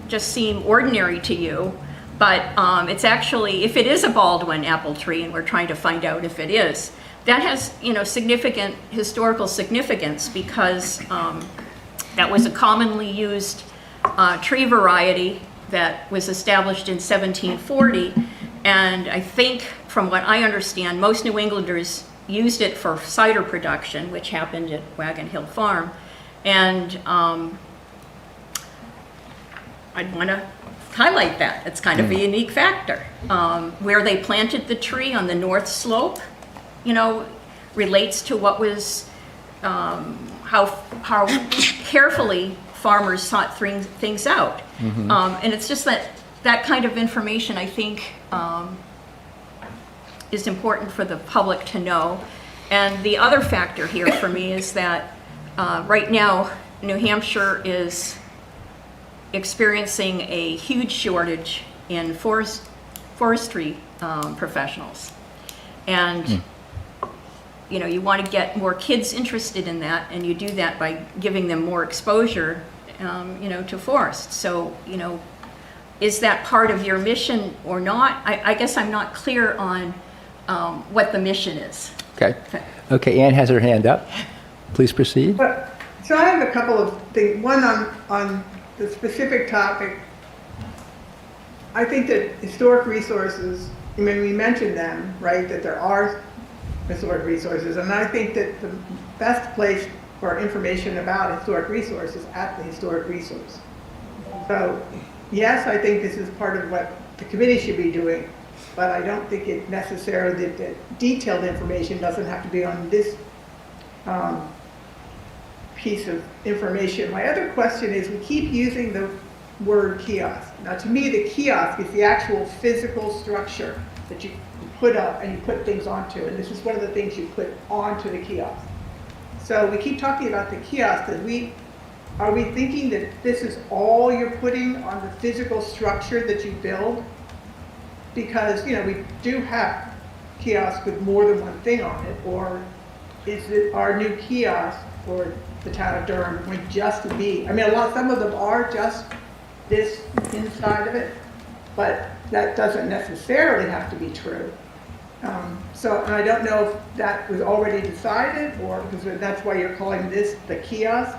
just seem ordinary to you, but it's actually, if it is a Baldwin apple tree, and we're trying to find out if it is, that has, you know, significant historical significance, because that was a commonly used tree variety that was established in 1740, and I think from what I understand, most New Englanders used it for cider production, which happened at Wagon Hill Farm. And I'd want to highlight that. It's kind of a unique factor. Where they planted the tree on the north slope, you know, relates to what was, how carefully farmers sought things out. And it's just that kind of information, I think, is important for the public to know. And the other factor here for me is that right now, New Hampshire is experiencing a huge shortage in forestry professionals. And you know, you want to get more kids interested in that, and you do that by giving them more exposure, you know, to forests. So, you know, is that part of your mission or not? I guess I'm not clear on what the mission is. Okay. Okay, Ann has her hand up. Please proceed. So I have a couple of things. One on the specific topic. I think that historic resources, I mean, we mentioned them, right, that there are historic resources, and I think that the best place for information about historic resources at the historic resource. So, yes, I think this is part of what the committee should be doing, but I don't think it necessarily, that detailed information doesn't have to be on this piece of information. My other question is, we keep using the word kiosk. Now, to me, the kiosk is the actual physical structure that you put up and you put things onto, and this is one of the things you put onto the kiosk. So we keep talking about the kiosk, are we thinking that this is all you're putting on the physical structure that you build? Because, you know, we do have kiosks with more than one thing on it, or is it our new kiosk for the town of Durham going just to be, I mean, some of them are just this inside of it, but that doesn't necessarily have to be true. So, and I don't know if that was already decided, or because that's why you're calling this the kiosk.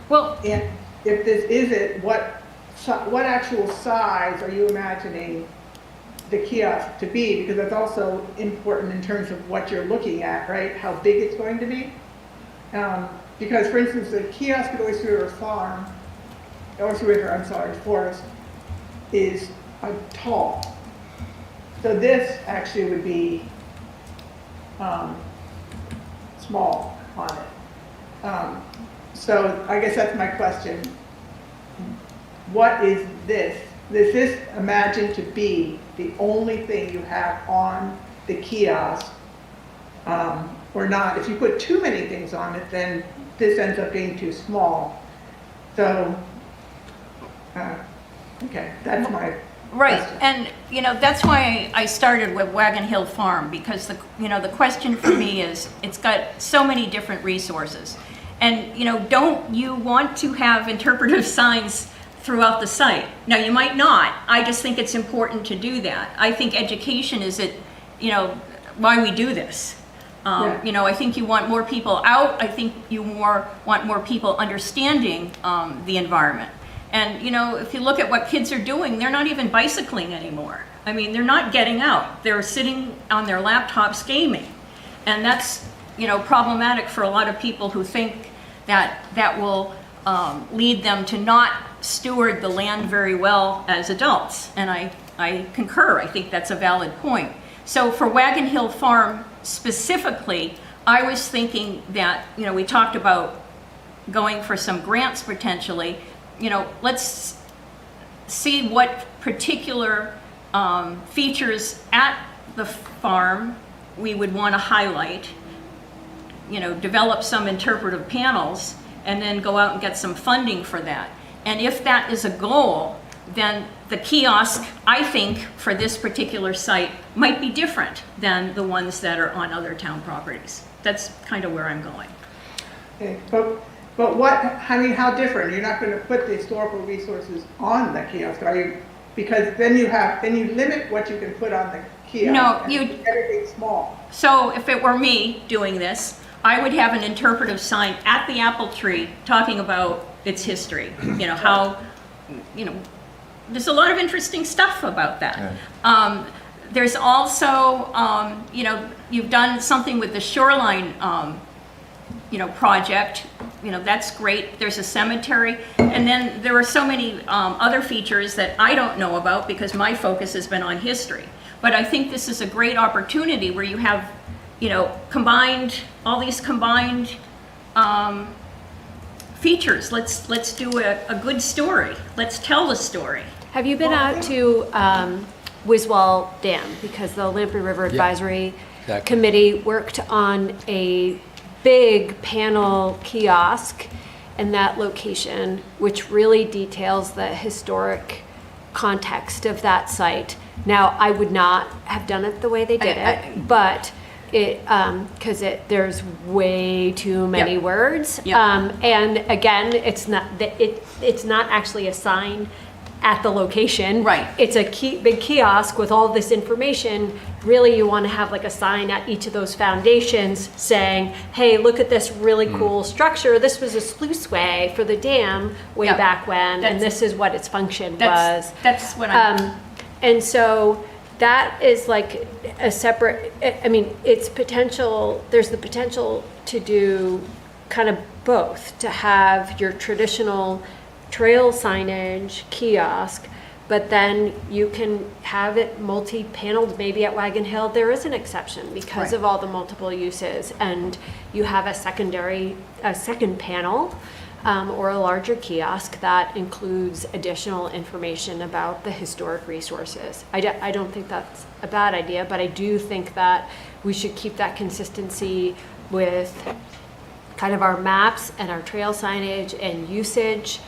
Well, and if this is it, what actual size are you imagining the kiosk to be? Because that's also important in terms of what you're looking at, right? How big it's going to be. Because, for instance, the kiosk at Oyster River Farm, Forest, is tall. So this actually would be small on it. So I guess that's my question. What is this? Is this imagined to be the only thing you have on the kiosk or not? If you put too many things on it, then this ends up being too small. So, okay, that's my right, question. and you know, that's why I started with Wagon Hill Farm, because the question for me is, it's got so many different resources, and you know, don't you want to have interpretive signs throughout the site? Now, you might not. I just think it's important to do that. I think education is why we do this. You know, I think you want more people out. I think you want more people understanding the environment. And, you know, if you look at what kids are doing, they're not even bicycling anymore. I mean, they're not getting out. They're sitting on their laptops gaming. And that's, you know, problematic for a lot of people who think that that will lead them to not steward the land very well as adults. And I concur. I think that's a valid point. So for Wagon Hill Farm specifically, I was thinking that, you know, we talked about going for some grants potentially. You know, let's see what particular features at the farm we would want to highlight, you know, develop some interpretive panels, and then go out and get some funding for that. And if that is a goal, then the kiosk, I think, for this particular site might be different than the ones that are on other town properties. That's kind of where I'm going. Okay, but what, I mean, how different? You're not going to put the historical resources on the kiosk, are you? Because then you limit what you can put on the kiosk. No, and keep everything small. So if it were me doing this, I would have an interpretive sign at the apple tree talking about its history. You know, how, you know, there's a lot of interesting stuff about that. There's also, you've done something with the shoreline, project. That's great. There's a cemetery. And then there are so many other features that I don't know about because my focus has been on history. But I think this is a great opportunity where you have, all these combined features. Let's do a good story. Let's tell the story. Have you been out to Wiswall Dam? Because the Lamprey River Advisory exactly. Committee worked on a big panel kiosk in that location, which really details the historic context of that site. Now, I would not have done it the way they did it, but it, because there's way too many words. And again, it's not actually a sign at the location. Right. It's a big kiosk with all this information. Really, you want to have like a sign at each of those foundations saying, hey, look at this really cool structure. This was a sluiceway for the dam way back when, and this is what its function was. That's what I'm... And so that is like a separate, it's potential, there's the potential to do kind of both, to have your traditional trail signage kiosk, but then you can have it multi-paneled. Maybe at Wagon Hill there is an exception because of all the multiple uses, and you have a second panel or a larger kiosk that includes additional information about the historic resources. I don't think that's a bad idea, but I do think that we should keep that consistency with kind of our maps and our trail signage and usage.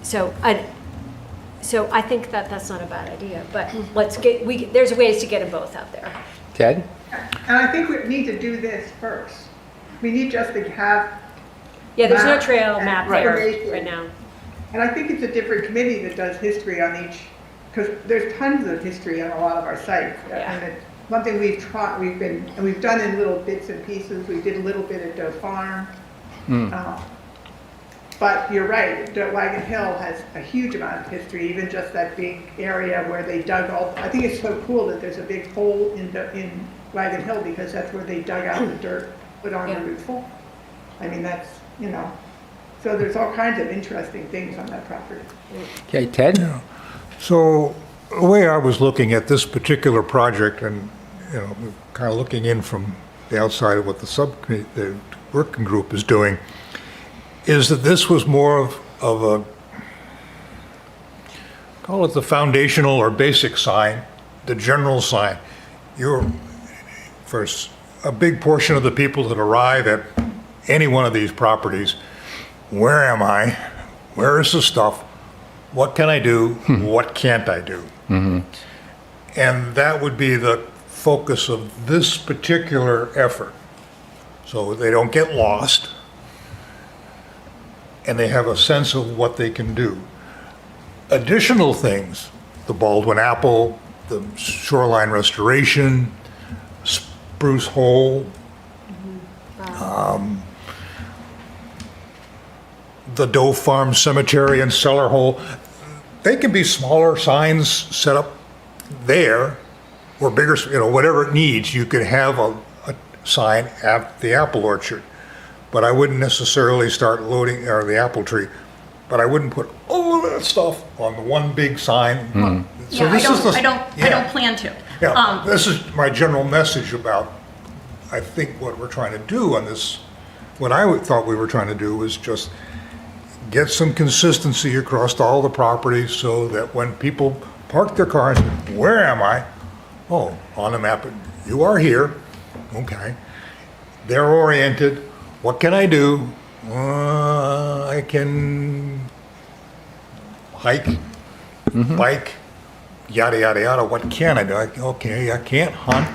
So I think that that's not a bad idea, but there's ways to get them both out there. Ted? And I think we need to do this first. We need just to have. Yeah, there's no map trail and map there information. right now. And I think it's a different committee that does history on each, because there's tons of history on a lot of our sites. Yeah. And it's one thing we've done in little bits and pieces. We did a little bit at Doe Farm. But you're right, Wagon Hill has a huge amount of history, even just that big area where they dug I think it's so cool that there's a big hole in Wagon Hill because that's where they dug out the dirt, put on the Route 4. That's, so there's all kinds of interesting things on that property. Okay, Ted? So the way I was looking at this particular project and, kind of looking in from the outside of what the working group is doing, is that this was more of a, call it the foundational or basic sign, the general sign. For a big portion of the people that arrive at any one of these properties, where am I? Where is the stuff? What can I do? What can't I do? And that would be the focus of this particular effort. So they don't get lost and they have a sense of what they can do. Additional things, the Baldwin Apple, the shoreline restoration, Spruce Hole, the Doe Farm Cemetery and Cellar Hole, they can be smaller signs set up there or bigger, whatever it needs. You could have a sign at the apple orchard. But I wouldn't necessarily start loading, or the apple tree, but I wouldn't put all of that stuff on the one big sign. So I don't plan to. Yeah, this is my general message about, I think what we're trying to do on this, what I thought we were trying to do was just get some consistency across all the properties so that when people park their cars, where am I? Oh, on the map, you are here. Okay. They're oriented. What can I do? I can hike, bike, yada, yada, yada. What can I do? Okay, I can't hunt,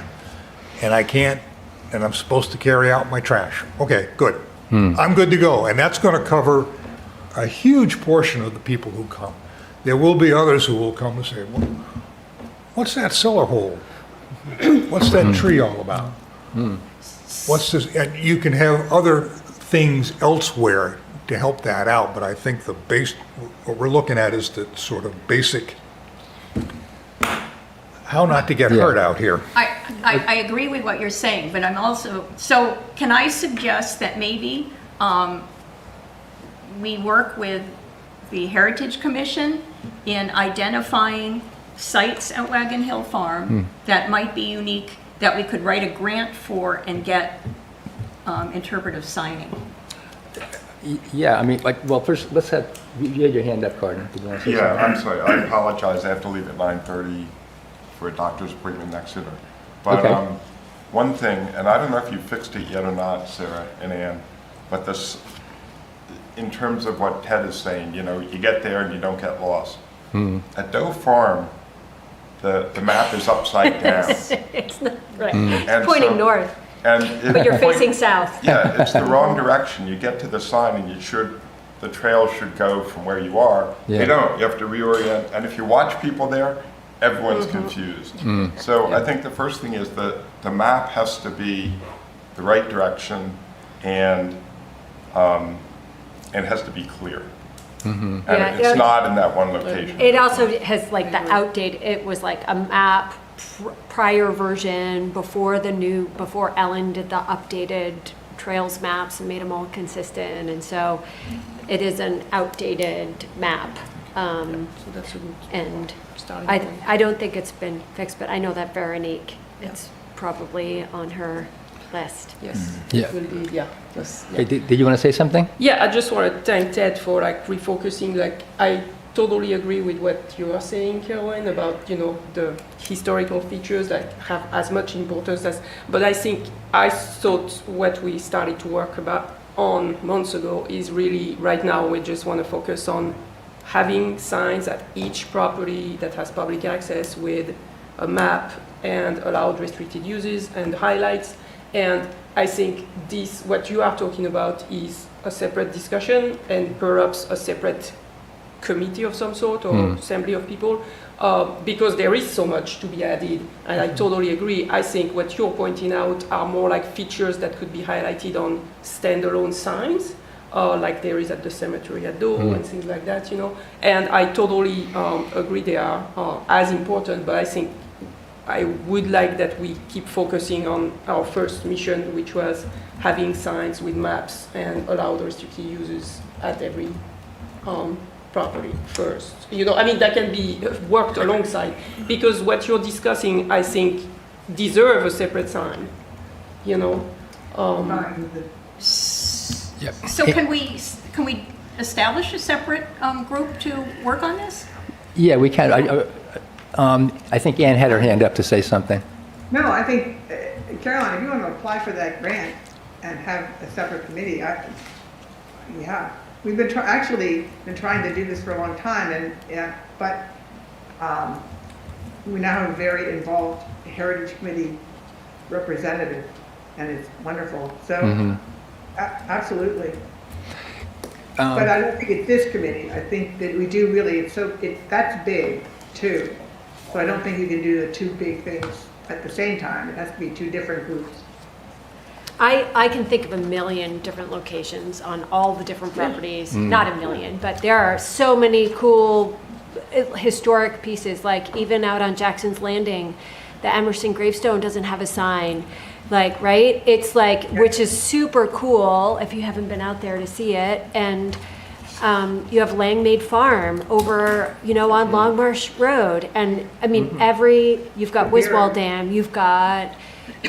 and I'm supposed to carry out my trash. Okay, good. I'm good to go. And that's going to cover a huge portion of the people who come. There will be others who will come and say, well, what's that cellar hole? What's that tree all about? What's this? And you can have other things elsewhere to help that out, but I think what we're looking at is the sort of basic how not to get Yeah. hurt out here. I agree with what you're saying, but I'm also, so can I suggest that maybe we work with the Heritage Commission in identifying sites at Wagon Hill Farm that might be unique, that we could write a grant for and get interpretive signing? Yeah, I mean, like, well, first, let's have, you had your hand up, Carden. Did you want to say Yeah, something? I'm sorry, I apologize, I have to leave at 9:30 for a doctor's appointment next dinner. But Okay. one thing, and I don't know if you fixed it yet or not, Sarah and Ann, but this, in terms of what Ted is saying, you know, you get there and you don't get lost. At Doe Farm, the map is upside down. It's not, right, And pointing so- north, And but you're facing south. Yeah, it's the wrong direction. You get to the sign and the trail should go from where you are. Yeah. They don't, you have to reorient. And if you watch people there, everyone's confused. So I think the first thing is that the map has to be the right direction and it has to be clear. And Yeah, it's yeah. not in that one location. It also has like the outdated, it was like a map prior version before before Ellen did the updated trails maps and made them all consistent. And so it is an outdated map. So that's a good And starting point. I don't think it's been fixed, but I know that Veronique, it's probably on her list. Yes. Yeah. It will be, yeah. Yes, yeah. Hey, did you want to say something? Yeah, I just want to thank Ted for like refocusing. Like, I totally agree with what you are saying, Caroline, about, you know, the historical features that have as much importance as, but I thought what we started to work on months ago is really, right now, we just want to focus on having signs at each property that has public access with a map and allowed restricted uses and highlights. And I think this, what you are talking about, is a separate discussion and perhaps a separate committee of some sort or assembly of people, because there is so much to be added. And I totally agree. I think what you're pointing out are more like features that could be highlighted on standalone signs, like there is at the cemetery at Doe and things like that, you know. And I totally agree they are as important, but I think I would like that we keep focusing on our first mission, which was having signs with maps and allowed restricted uses at every property first. You know, I mean, that can be worked alongside, because what you're discussing, I think, deserve a separate sign, you know. Yep. So can we establish a separate group to work on this? Yeah, we can. I think Ann had her hand up to say something. No, I think, Caroline, if you want to apply for that grant and have a separate committee, yeah. We've been actually been trying to do this for a long time, but we now have a very involved Heritage Committee representative, and it's wonderful. So, absolutely. But I don't think it's this committee. I think that we do really, that's big too. So I don't think you can do the two big things at the same time. It has to be two different groups. I can think of a million different locations on all the different properties. Not a million, but there are so many cool historic pieces, like even out on Jackson's Landing, the Emerson gravestone doesn't have a sign. Like, right? It's like, which is super cool if you haven't been out there to see it. And you have Langmaid Farm over, you know, on Longmarsh Road. And I mean, you've got Wiswall Dam, you've got,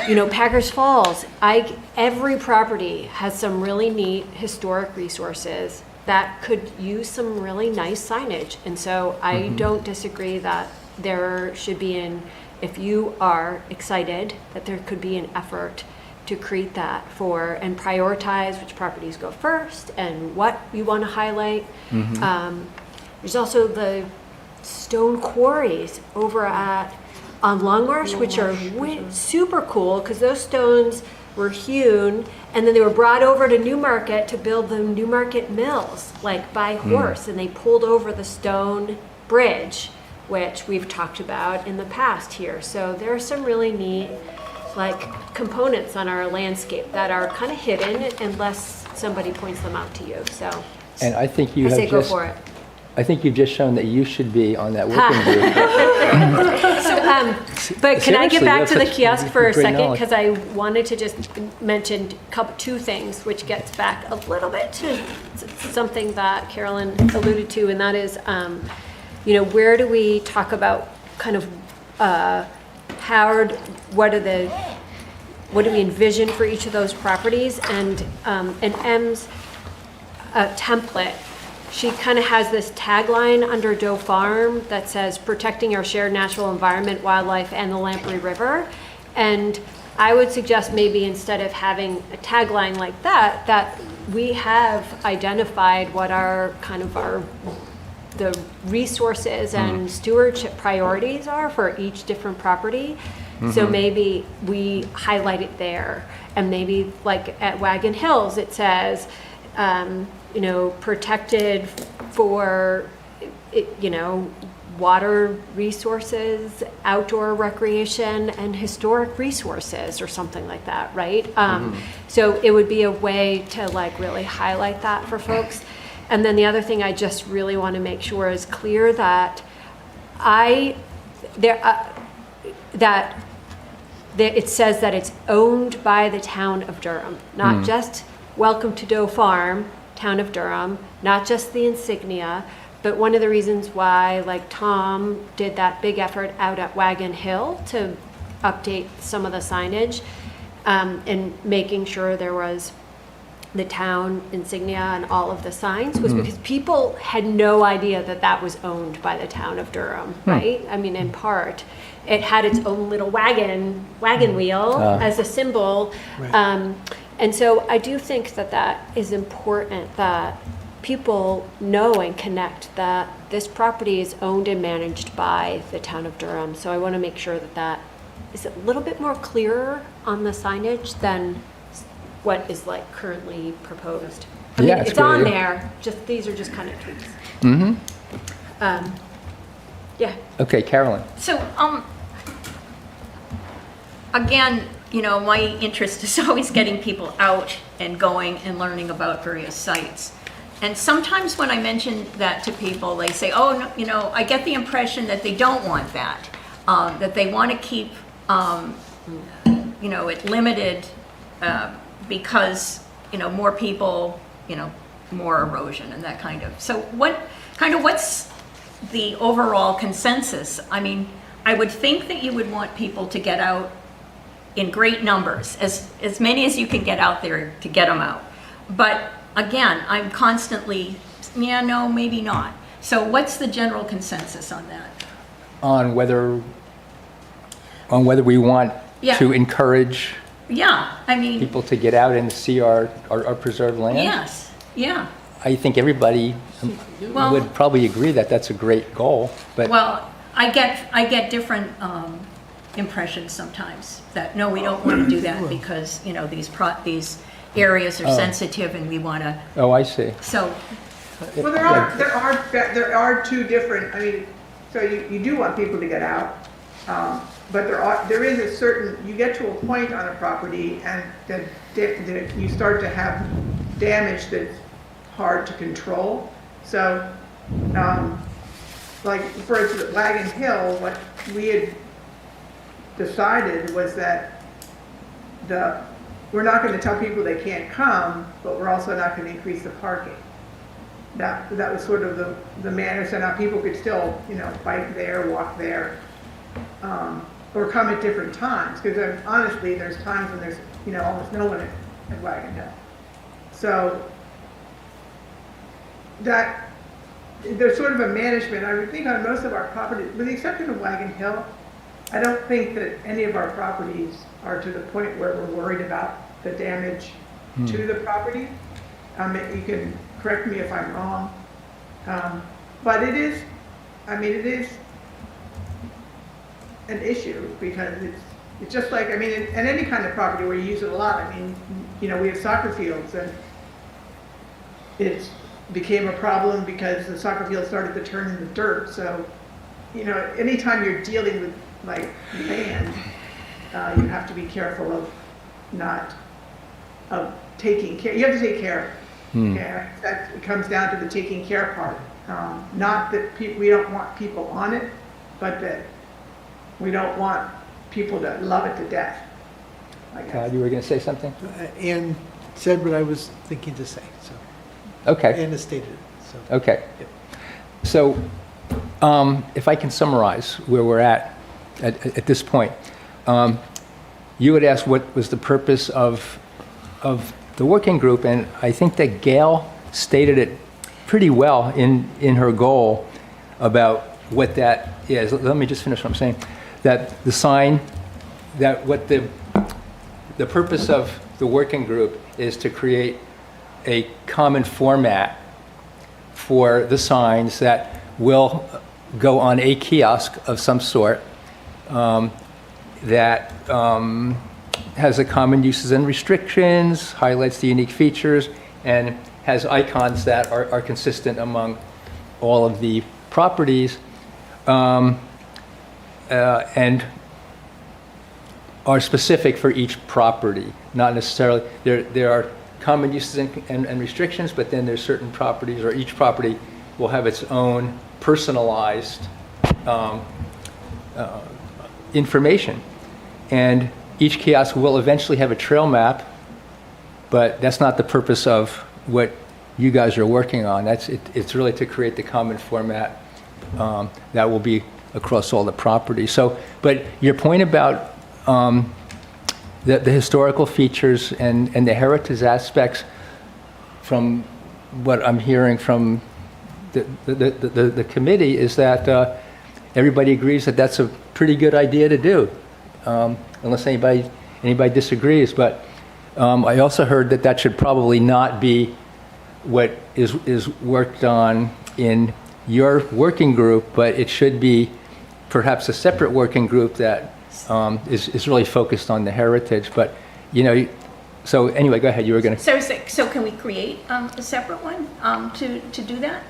you know, Packers Falls. Every property has some really neat historic resources that could use some really nice signage. And so I don't disagree that there should be if you are excited that there could be an effort to create that and prioritize which properties go first and what you want to highlight. There's also the stone quarries over on Longmarsh, which are super cool because those stones were hewn and then they were brought over to Newmarket to build the Newmarket mills, like by horse, and they pulled over the stone bridge, which we've talked about in the past here. So there are some really neat components on our landscape that are kind of hidden unless somebody points them out to you. So And I think you I have say go just for it. I think you've just shown that you should be on that working group. But can I get Seriously, back you to the have kiosk for a great second? knowledge. Because I wanted to just mention two things, which gets back a little bit to something that Carolyn alluded to, and that is, where do we talk about kind of what do we envision for each of those properties? And M's template, she kind of has this tagline under Doe Farm that says, protecting our shared natural environment, wildlife, and the Lamprey River. And I would suggest maybe instead of having a tagline like that, that we have identified what the resources and stewardship priorities are for each different property. So maybe we highlight it there. And maybe like at Wagon Hills, it says, protected for, water resources, outdoor recreation, and historic resources, or something like that, right? So it would be a way to really highlight that for folks. And then the other thing I just really want to make sure is clear that it says that it's owned by the town of Durham, not just Welcome to Doe Farm, Town of Durham, not just the insignia, but one of the reasons why, Tom did that big effort out at Wagon Hill to update some of the signage, and making sure there was the town insignia and all of the signs, was because people had no idea that that was owned by the town of Durham, right? I mean, in part, it had its own little wagon wheel as a symbol. Right. And so I do think that is important, that people know and connect that this property is owned and managed by the town of Durham. So I want to make sure that is a little bit more clearer on the signage than what is currently proposed. I mean, Yeah, it's it's on great. there, these are just kind of tweaks. Yeah. Okay, Carolyn. So, again, my interest is always getting people out and going and learning about various sites. And sometimes when I mention that to people, they say, oh, no, I get the impression that they don't want that, that they want to keep, it limited because, more people, more erosion and that kind of. So what's the overall consensus? I mean, I would think that you would want people to get out in great numbers, as many as you can get out there to get them out. But again, I'm constantly, no, maybe not. So what's the general consensus on that? On whether we want to encourage I mean, people to get out and see our preserved land? yes, yeah. I think everybody Well- would probably agree that that's a great goal, but Well, I get different impressions sometimes that, no, we don't want to do that because, these areas are sensitive and we want to, oh, I see. so, Well, there are two different, I mean, so you do want people to get out, but there is a certain, you get to a point on a property and that you start to have damage that's hard to control. So, for instance, at Wagon Hill, what we had decided was that we're not going to tell people they can't come, but we're also not going to increase the parking. That was sort of the manner, so now people could still, bike there, walk there, or come at different times, because honestly, there's times when there's, almost no one at Wagon Hill. So that, there's sort of a management, I would think on most of our properties, with the exception of Wagon Hill, I don't think that any of our properties are to the point where we're worried about the damage to the property. You can correct me if I'm wrong. But it is an issue because it's just like, and any kind of property where you use it a lot. We have soccer fields and it became a problem because the soccer field started to turn into dirt. So, anytime you're dealing with land, you have to be careful of taking care. You have to take care. That it comes down to the taking care part Not that we don't want people on it, but that we don't want people to love it to death, I guess. Todd, you were going to say something? Ann said what I was thinking to say, so. Okay. Ann has stated it, so. Okay. So if I can summarize where we're at this point, you had asked what was the purpose of the working group, and I think that Gail stated it pretty well in her goal about what that is. Let me just finish what I'm saying. That the sign, that what the purpose of the working group is to create a common format for the signs that will go on a kiosk of some sort that has the common uses and restrictions, highlights the unique features, and has icons that are consistent among all of the properties, and are specific for each property. Not necessarily, there are common uses and restrictions, but then there's certain properties, or each property will have its own personalized information. And each kiosk will eventually have a trail map, but that's not the purpose of what you guys are working on. It's really to create the common format that will be across all the properties. So, but your point about the historical features and the heritage aspects, from what I'm hearing from the committee, is that everybody agrees that that's a pretty good idea to do, unless anybody disagrees. But I also heard that should probably not be what is worked on in your working group, but it should be perhaps a separate working group that is really focused on the heritage. But, so anyway, go ahead, you were going to... So can we create a separate one to do that?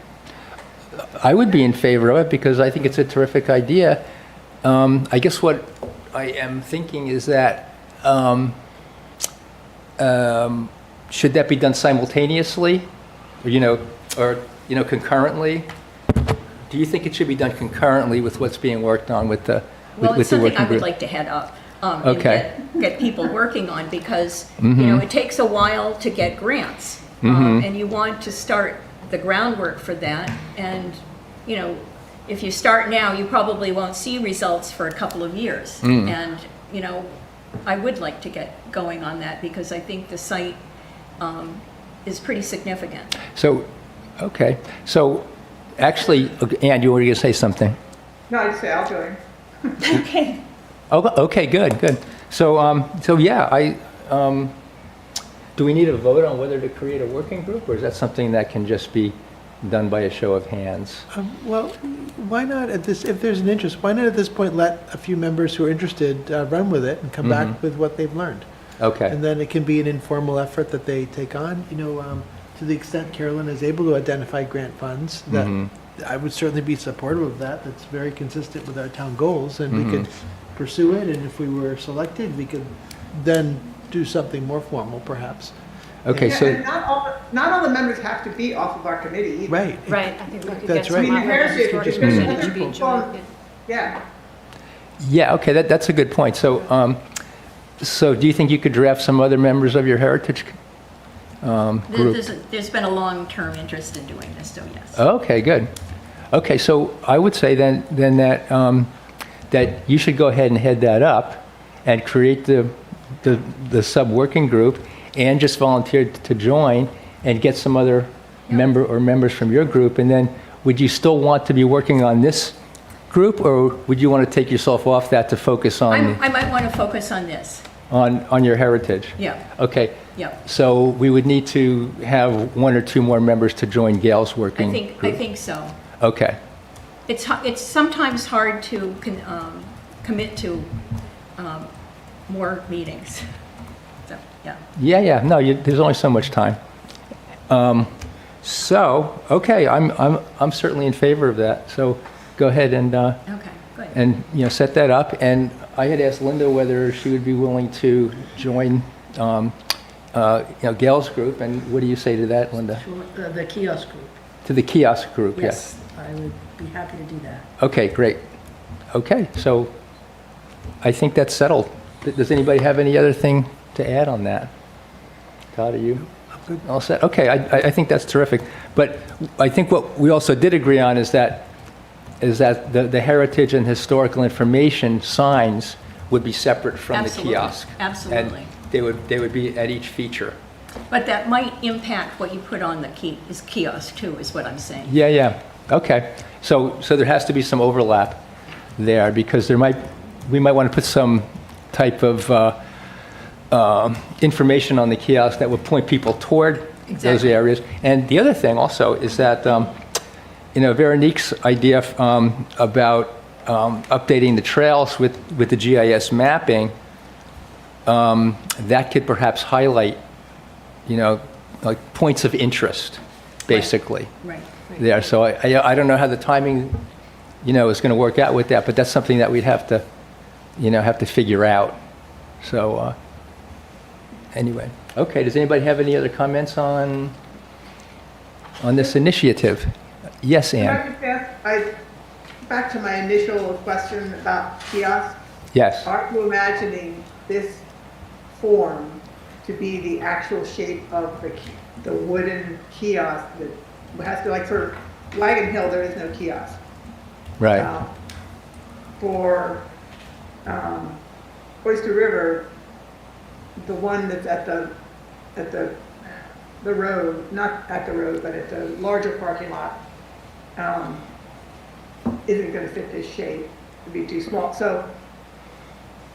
I would be in favor of it because I think it's a terrific idea. I guess what I am thinking is that should that be done simultaneously, or concurrently? Do you think it should be done concurrently with what's being worked on with the Well, with it's the something working I would group? like to head up Okay. and get people working on, because Mm-hmm. it takes a while to get grants, and you want to start the groundwork for that. And if you start now, you probably won't see results for a couple of years. And I would like to get going on that because I think the site is pretty significant. So, okay. So, actually, Ann, you were going to say something. No, I'd say I'll join. Okay. Oh, okay, good. So, yeah, do we need a vote on whether to create a working group, or is that something that can just be done by a show of hands? Well, why not if there's an interest, why not at this point let a few members who are interested run with it and come back with what they've learned? Okay. And then it can be an informal effort that they take on, to the extent Carolyn is able to identify grant funds, that I would certainly be supportive of that. That's very consistent with our town goals, and we could pursue it, and if we were selected, we could then do something more formal, perhaps. Okay, Yeah, so, and not all the members have to be off of our committee either. Right. Right, I think we could get That's some right. I mean, other heritage, historic just there's maybe other to be people, joined. yeah. yeah, okay, that's a good point. So, so do you think you could draft some other members of your heritage group? There's been a long-term interest in doing this, so yes. Okay, good. Okay, so I would say then that you should go ahead and head that up and create the sub-working group, and just volunteer to join and get some other member or members from your group. And then would you still want to be working on this group, or would you want to take yourself off that to focus on I might want to focus on this. on your heritage? Yeah. Okay. Yeah. So we would need to have one or two more members to join Gail's working I group. think so. Okay. It's sometimes hard to commit to more meetings. So, yeah. Yeah. No, there's only so much time. So, okay, I'm certainly in favor of that. So, go ahead and Okay, good. and set that up. And I had asked Linda whether she would be willing to join Gail's group. And what do you say to that, Linda? The kiosk group. To the kiosk group, yes. Yes, I would be happy to do that. Okay, great. Okay, so I think that's settled. Does anybody have any other thing to add on that? Todd, are you all set? Okay, I think that's terrific. But I think what we also did agree on is that the heritage and historical information signs would be separate from the Absolutely, kiosk. absolutely. And they would be at each feature. But that might impact what you put on the kiosk too, is what I'm saying. Yeah. Okay. So there has to be some overlap there because we might want to put some type of information on the kiosk that would point people toward those Exactly. areas. And the other thing also is that, Veronique's idea about updating the trails with the GIS mapping, that could perhaps highlight, like points of interest, basically. Right. There. So I don't know how the timing, is going to work out with that, but that's something that we'd have to figure out. So anyway, okay. Does anybody have any other comments on this initiative? Yes, Can I Ann. just ask, back to my initial question about kiosks, Yes. are you imagining this form to be the actual shape of the wooden kiosk that has to, like, sort of, Wagon Hill, there is no kiosk. Right. For Oyster River, the one that's at the road, not at the road, but at the larger parking lot, isn't going to fit this shape. It'd be too small. So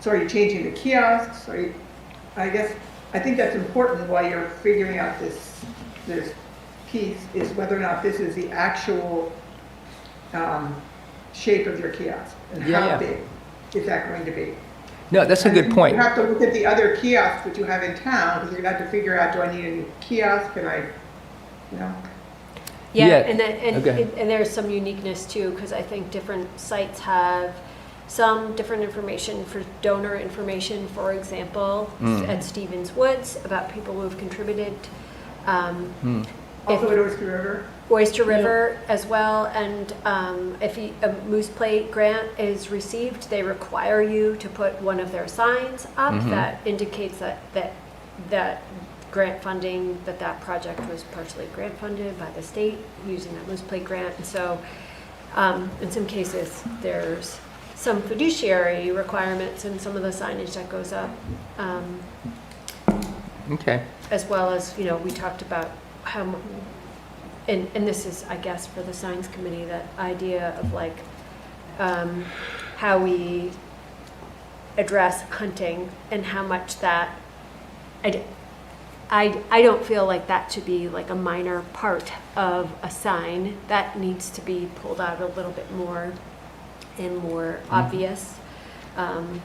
are you changing the kiosks? I think that's important while you're figuring out this piece, is whether or not this is the actual shape of your kiosk and how big is that going to be. No, that's a good point. You have to look at the other kiosks that you have in town, because you're going to have to figure out, do I need a new kiosk? Can I, Yeah, Yeah, and okay. there's some uniqueness too, because I think different sites have some different information for donor information, for example, at Stevens Woods, about people who have contributed. Also at Oyster River? Oyster River as well, and if a Moose Plate grant is received, they require you to put one of their signs up that indicates that grant funding, that project was partially grant funded by the state using that Moose Plate grant. And so in some cases, there's some fiduciary requirements in some of the signage that goes up, Okay. as well as, we talked about how, and this is, I guess, for the Signs Committee, that idea of like how we address hunting and how much that, I don't feel like that should be like a minor part of a sign. That needs to be pulled out a little bit more and more obvious on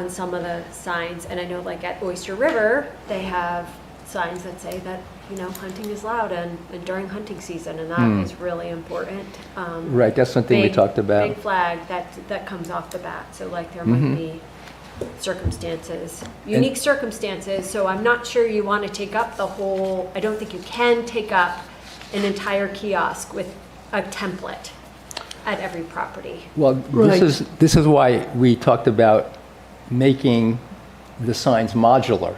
some of the signs. And I know like at Oyster River, they have signs that say that, hunting is loud and during hunting season, and that is really important. Right, that's something we talked about. Big flag that comes off the bat. So like there might be circumstances, unique circumstances. So I'm not sure you want to take up I don't think you can take up an entire kiosk with a template at every property. Well, this is why we talked about making the signs modular.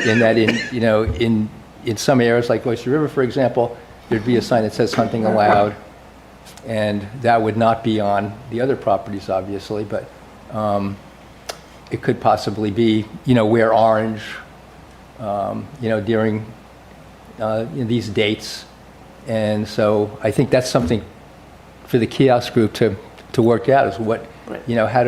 In that, in some areas like Oyster River, for example, there'd be a sign that says hunting allowed, and that would not be on the other properties, obviously, but it could possibly be, wear orange, during these dates. And so I think that's something for the kiosk group to work out, is what, how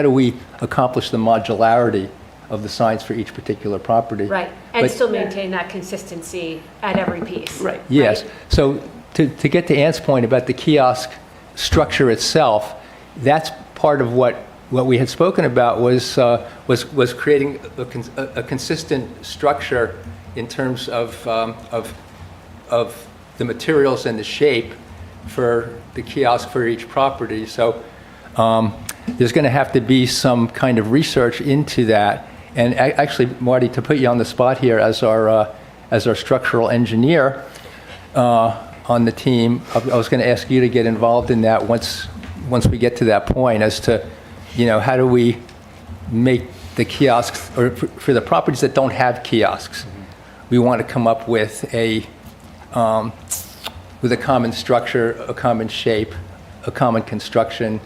do we accomplish the modularity of the signs for each particular property. Right, and still maintain that consistency at every piece. Right, yes. So to get to Ann's point about the kiosk structure itself, that's part of what we had spoken about was creating a consistent structure in terms of the materials and the shape for the kiosk for each property. So there's going to have to be some kind of research into that. And actually, Marty, to put you on the spot here as our structural engineer, on the team. I was going to ask you to get involved in that once we get to that point as to, how do we make the kiosks, or for the properties that don't have kiosks, we want to come up with a common structure, a common shape, a common construction,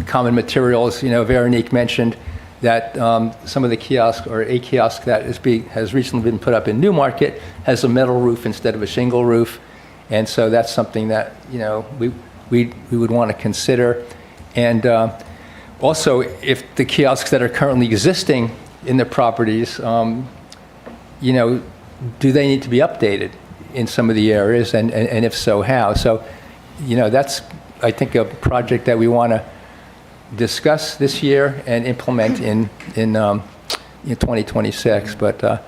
common materials. Veronique mentioned that some of the kiosks, or a kiosk that has recently been put up in Newmarket, has a metal roof instead of a shingle roof. And so that's something that, we would want to consider. And also, if the kiosks that are currently existing in the properties, do they need to be updated in some of the areas? And if so, how? So, that's, I think, a project that we want to discuss this year and implement in 2026. But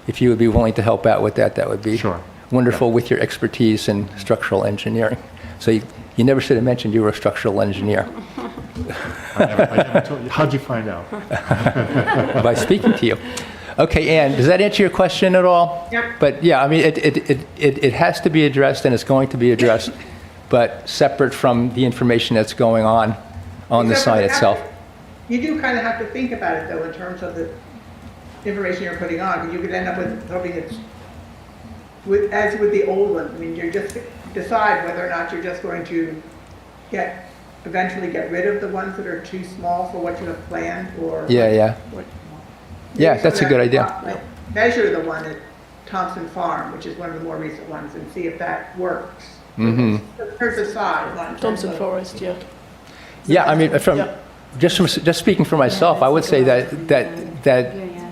if you would be willing to help out with that, that would be Sure. wonderful with your expertise in structural engineering. So you never should have mentioned you were a structural engineer. I never told you. How'd you find out? By speaking to you. Okay, Ann, does that answer your question at all? Yep. But yeah, I mean, it has to be addressed, and it's going to be addressed, but separate from the information that's going on the Except site for the itself. fact that You do kind of have to think about it, though, in terms of the information you're putting on, because you could end up with something that's, as with the old one, I mean, you just decide whether or not you're just going to eventually get rid of the ones that are too small for what you have planned, or. Yeah. what- Yeah, that's a good idea. Measure the one at Thompson Farm, which is one of the more recent ones, and see if that works. Mm-hmm. In terms of size, not in terms Thompson of- Forest, yeah. Yeah, I mean, Yeah. just speaking for myself, I would say that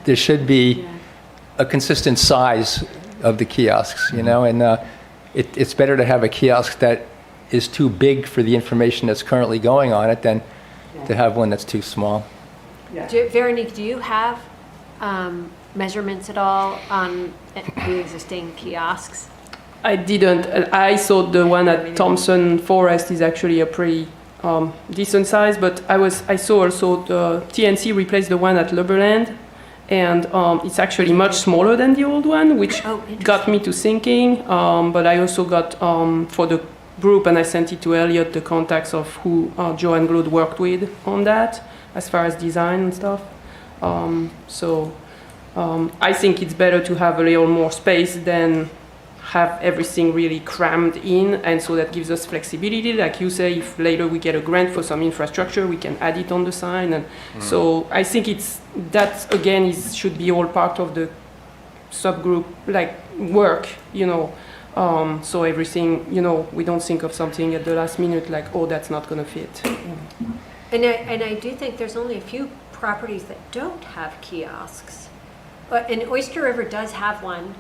there should be a consistent size of the kiosks, and it's better to have a kiosk that is too big for the information that's currently going on it than to have one that's too small. Veronique, do you have measurements at all on the existing kiosks? I didn't. I thought the one at Thompson Forest is actually a pretty decent size, but I saw also the TNC replaced the one at Leberland, and it's actually much smaller than the old one, which got me to thinking. But I also got for the group, and I sent it to Elliot, the contacts of who Joanne Glood worked with on that, as far as design and stuff. I think it's better to have a little more space than have everything really crammed in, and so that gives us flexibility. Like you say, if later we get a grant for some infrastructure, we can add it on the sign. And so I think that again should be all part of the subgroup like work, so everything, we don't think of something at the last minute like, oh, that's not going to fit. And I do think there's only a few properties that don't have kiosks. And Oyster River does have one,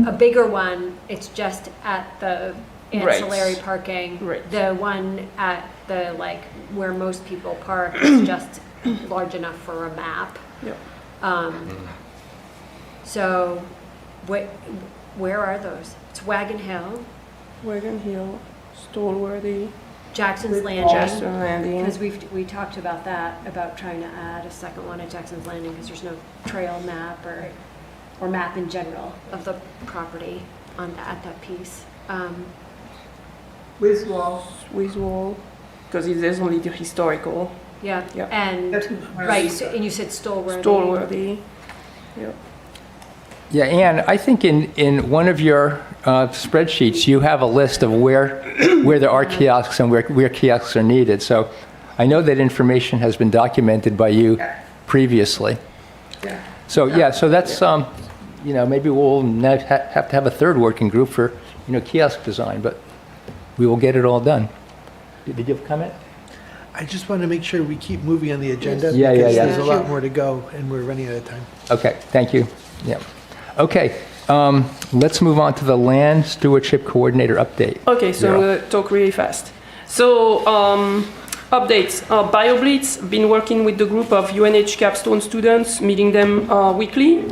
a bigger one. It's just at the ancillary parking. Right. The one at the, where most people park is just large enough for a map. Yep. So where are those? It's Wagon Hill, Wagon Hill, Stolworthy, Jackson's Jackson Landing. Landing. Because we talked about that, about trying to add a second one at Jackson's Landing because there's no trail map or map in general of the property at that piece. Wiswall, because there's only the historical. Yeah, Yeah. and, That's- right, so, and you said Stolworthy. Stolworthy. Yep. Yeah, Ann, I think in one of your spreadsheets, you have a list of where there are kiosks and where kiosks are needed. So I know that information has been documented by you previously. Yeah. So that's, maybe we'll have to have a third working group for, kiosk design, but we will get it all done. Did you have a comment? I just want to make sure we keep moving on the agenda. Yeah, because yeah. there's a lot more to go, and we're running out of time. Okay, thank you. Yeah. Okay, let's move on to the Land Stewardship Coordinator update. Okay, so I'm going to talk really fast. So, updates. BioBlitz, been working with the group of UNH capstone students, meeting them weekly.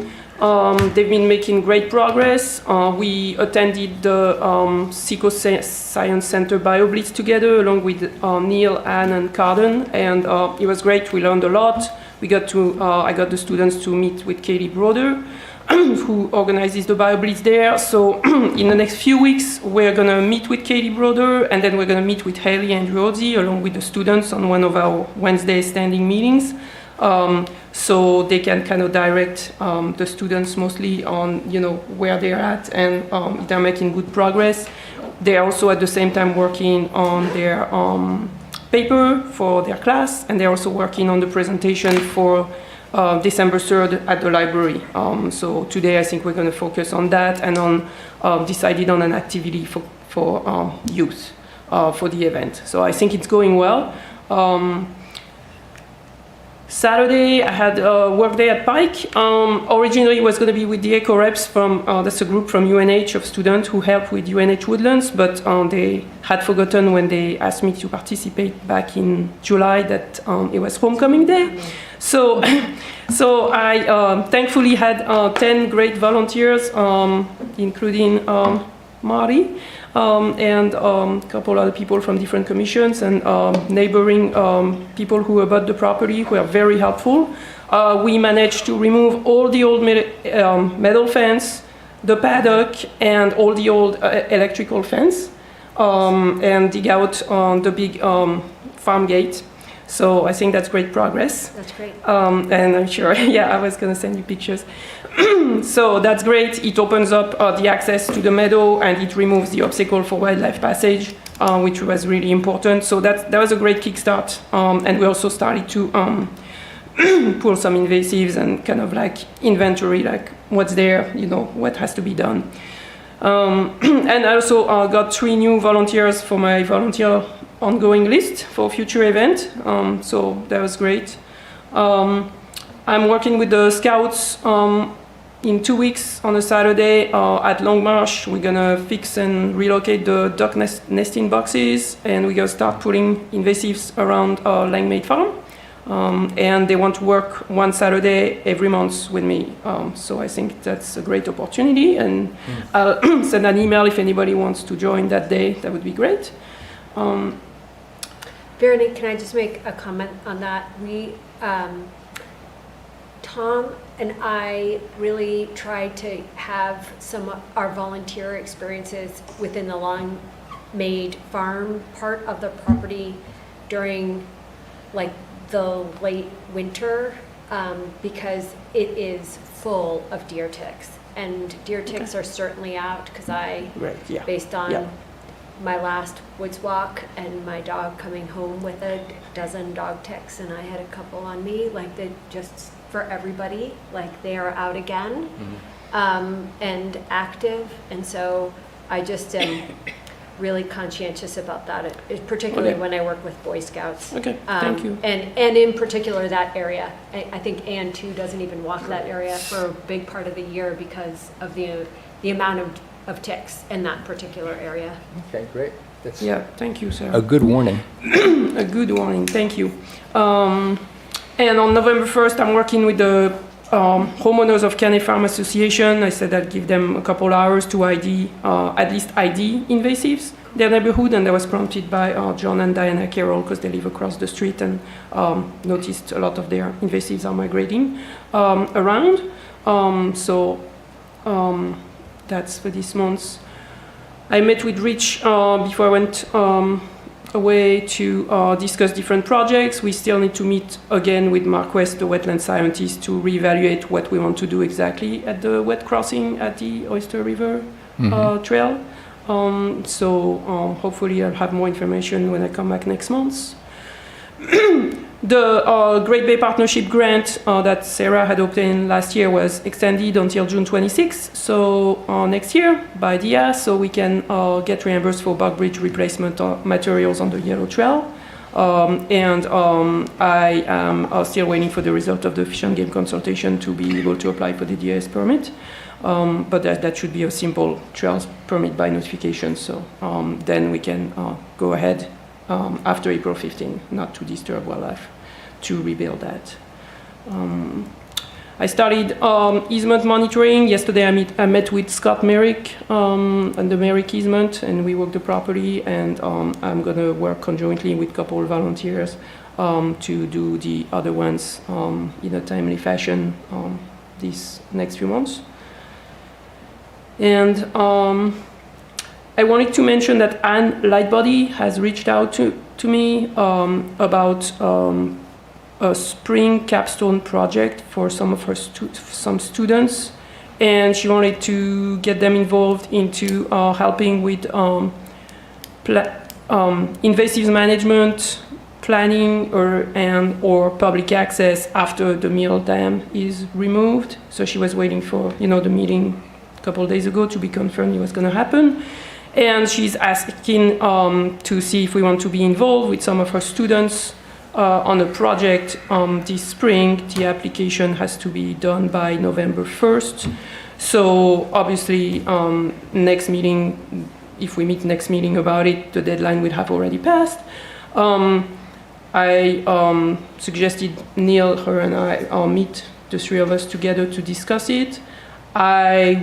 They've been making great progress. We attended the Seco Science Center BioBlitz together, along with Neil, Anne, and Carden, and it was great. We learned a lot. I got the students to meet with Katie Broder. who organizes the BioBlitz there. So in the next few weeks, we're going to meet with Katie Broder, and then we're going to meet with Haley and Rosie, along with the students, on one of our Wednesday standing meetings. So they can kind of direct the students mostly on, where they're at and if they're making good progress. They're also at the same time working on their paper for their class, and they're also working on the presentation for December 3rd at the library. So today I think we're going to focus on that and on decided on an activity for youth for the event. So I think it's going well. Saturday, I had a work day at Pike. Originally, it was going to be with the Eco Reps from, that's a group from UNH of students who help with UNH Woodlands, but they had forgotten when they asked me to participate back in July that it was homecoming day. So I thankfully had 10 great volunteers, including Marty. And a couple other people from different commissions and neighboring people who about the property who are very helpful. We managed to remove all the old metal fence, the paddock, and all the old electrical fence, and dig out the big farm gate. So I think that's great progress. That's great. And I'm sure, I was going to send you pictures. So that's great. It opens up the access to the meadow, and it removes the obstacle for wildlife passage, which was really important. So that was a great kickstart. And we also started to pull some invasives and kind of like inventory, like what's there, what has to be done. And I also got 3 new volunteers for my volunteer ongoing list for future event. So that was great. I'm working with the Scouts in 2 weeks on a Saturday at Long Marsh. We're gonna fix and relocate the duck nesting boxes, and we're gonna start putting invasives around Langmaid Farm. And they want to work one Saturday every month with me. So I think that's a great opportunity, and I'll send an email if anybody wants to join that day. That would be great. Veronique, can I just make a comment on that? We, Tom and I really tried to have some of our volunteer experiences within the Langmaid Farm part of the property during like the late winter, because it is full of deer ticks. And deer ticks are certainly out because based on my last woods walk and my dog coming home with a dozen dog ticks, and I had a couple on me, like they just, for everybody, like they are out again, and active. And so I just am really conscientious about that, particularly when I work with Boy Scouts. Okay, thank you. And in particular that area. I think Ann too doesn't even walk that area for a big part of the year because of the amount of ticks in that particular area. Okay, great. That's Thank you, Sarah. a good warning. A good warning, thank you. And on November 1st, I'm working with the homeowners of Canet Farm Association. I said I'd give them a couple hours to at least ID invasives, their neighborhood, and that was prompted by John and Diana Carroll because they live across the street and noticed a lot of their invasives are migrating around. That's for this month. I met with Rich before I went away to discuss different projects. We still need to meet again with Mark West, the wetland scientist, to reevaluate what we want to do exactly at the wet crossing at the Oyster River Trail. Hopefully I'll have more information when I come back next month. The Great Bay Partnership grant that Sarah had obtained last year was extended until June 26th, so next year by DIA, so we can get reimbursed for bug bridge replacement materials on the Yellow Trail. I am still waiting for the result of the Fish and Game consultation to be able to apply for the DIS permit. But that should be a simple trails permit by notification, so then we can go ahead after April 15, not to disturb wildlife, to rebuild that. I started easement monitoring. Yesterday I met with Scott Merrick and the Merrick easement, and we walked the property, and I'm going to work conjointly with a couple of volunteers to do the other ones in a timely fashion these next few months. And I wanted to mention that Anne Lightbody has reached out to me about a spring capstone project for some of her some students, and she wanted to get them involved into helping with invasive management, planning, or public access after the mill dam is removed. So she was waiting for the meeting a couple of days ago to be confirmed it was going to happen. And she's asking to see if we want to be involved with some of her students on a project this spring. The application has to be done by November 1st. So obviously, next meeting, if we meet next meeting about it, the deadline would have already passed. I suggested Neil, her, and I meet the three of us together to discuss it. I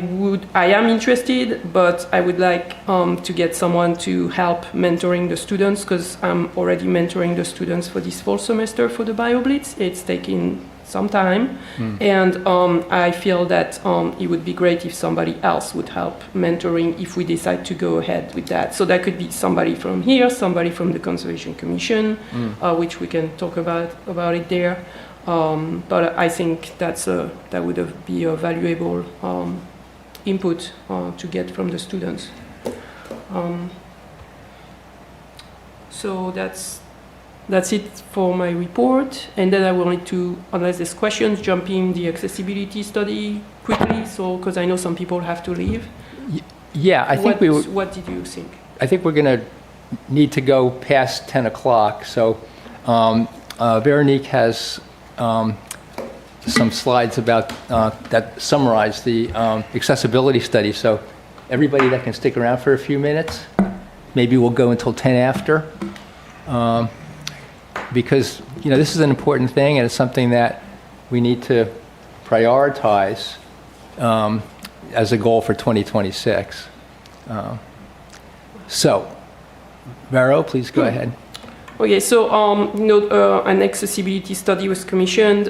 am interested, but I would like to get someone to help mentoring the students, because I'm already mentoring the students for this fall semester for the BioBlitz. It's taking some time, and I feel that it would be great if somebody else would help mentoring if we decide to go ahead with that. So that could be somebody from here, somebody from the Conservation Commission, which we can talk about it there. But I think that would be a valuable input to get from the students. So that's it for my report. And then I wanted to, unless there's questions, jump in the accessibility study quickly. So, because I know some people have to leave. Yeah, I think what did you think? I think we're going to need to go past 10 o'clock. So Veronique has some slides about that summarize the accessibility study. So everybody that can stick around for a few minutes, maybe we'll go until 10 after, because this is an important thing, and it's something that we need to prioritize as a goal for 2026. So, Vero, please go ahead. Okay, so an accessibility study was commissioned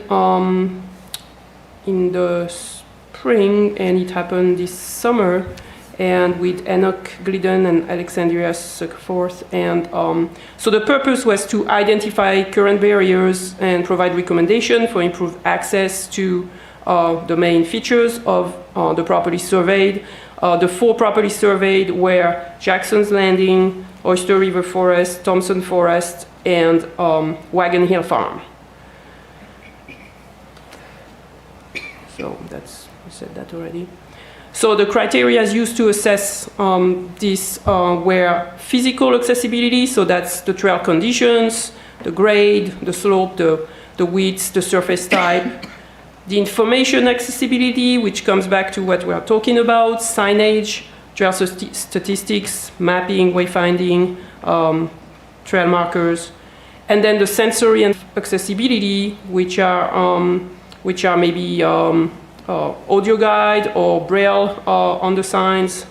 in the spring, and it happened this summer, and with Enoch Glidden and Alexandria Suckforth. And so the purpose was to identify current barriers and provide recommendations for improved access to the main features of the property surveyed. The 4 properties surveyed were Jackson's Landing, Oyster River Forest, Thompson Forest, and Wagon Hill Farm. So I said that already. So the criteria used to assess this were physical accessibility, so that's the trail conditions, the grade, the slope, the width, the surface type. The information accessibility, which comes back to what we are talking about, signage, trail statistics, mapping, wayfinding, trail markers, and then the sensory and accessibility, which are maybe audio guide or braille on the signs,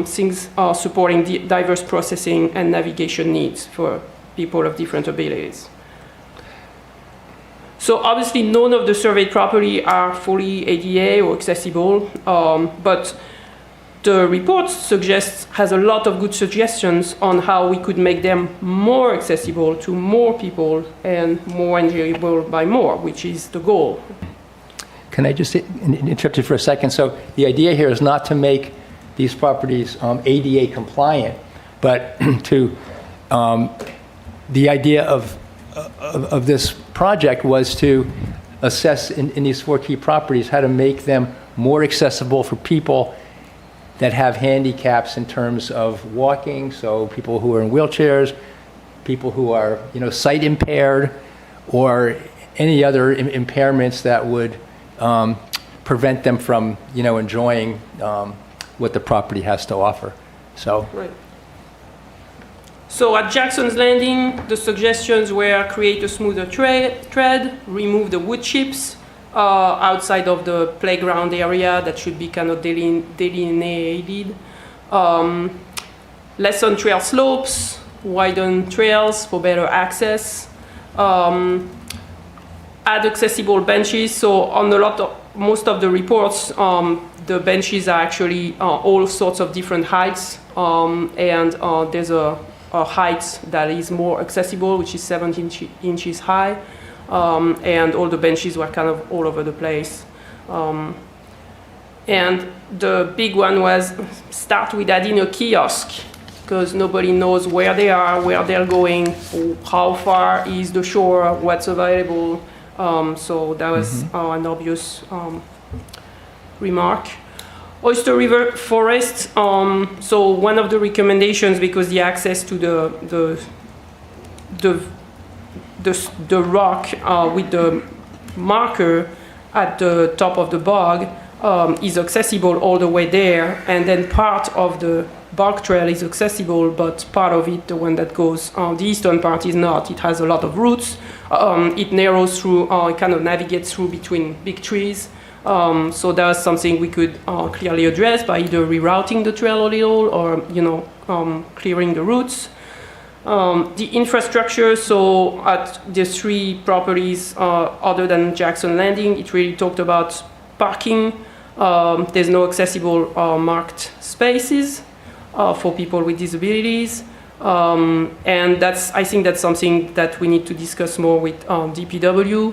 things supporting the diverse processing and navigation needs for people of different abilities. So obviously none of the surveyed property are fully ADA or accessible, but the report has a lot of good suggestions on how we could make them more accessible to more people and more enjoyable by more, which is the goal. Can I just interrupt you for a second? So the idea here is not to make these properties ADA compliant, but to the idea of this project was to assess in these 4 key properties how to make them more accessible for people that have handicaps in terms of walking, so people who are in wheelchairs, people who are sight impaired, or any other impairments that would prevent them from enjoying what the property has to offer. So. Right. So at Jackson's Landing, the suggestions were create a smoother tread, remove the wood chips outside of the playground area that should be kind of delineated, lessen trail slopes, widen trails for better access, add accessible benches. So on most of the reports, the benches are actually all sorts of different heights, and there's a height that is more accessible, which is 17 inches high, and all the benches were kind of all over the place. And the big one was start with adding a kiosk, because nobody knows where they are, where they're going, how far is the shore, what's available. So that was an obvious remark. Oyster River Forest. So one of the recommendations, because the access to the rock with the marker at the top of the bog is accessible all the way there, and then part of the bog trail is accessible, but part of it, the one that goes, the eastern part is not. It has a lot of roots. It narrows through, it kind of navigates through between big trees. So that's something we could clearly address by either rerouting the trail a little or, clearing the routes. The infrastructure, so at the 3 properties other than Jackson Landing, it really talked about parking. There's no accessible marked spaces for people with disabilities. And I think that's something that we need to discuss more with DPW.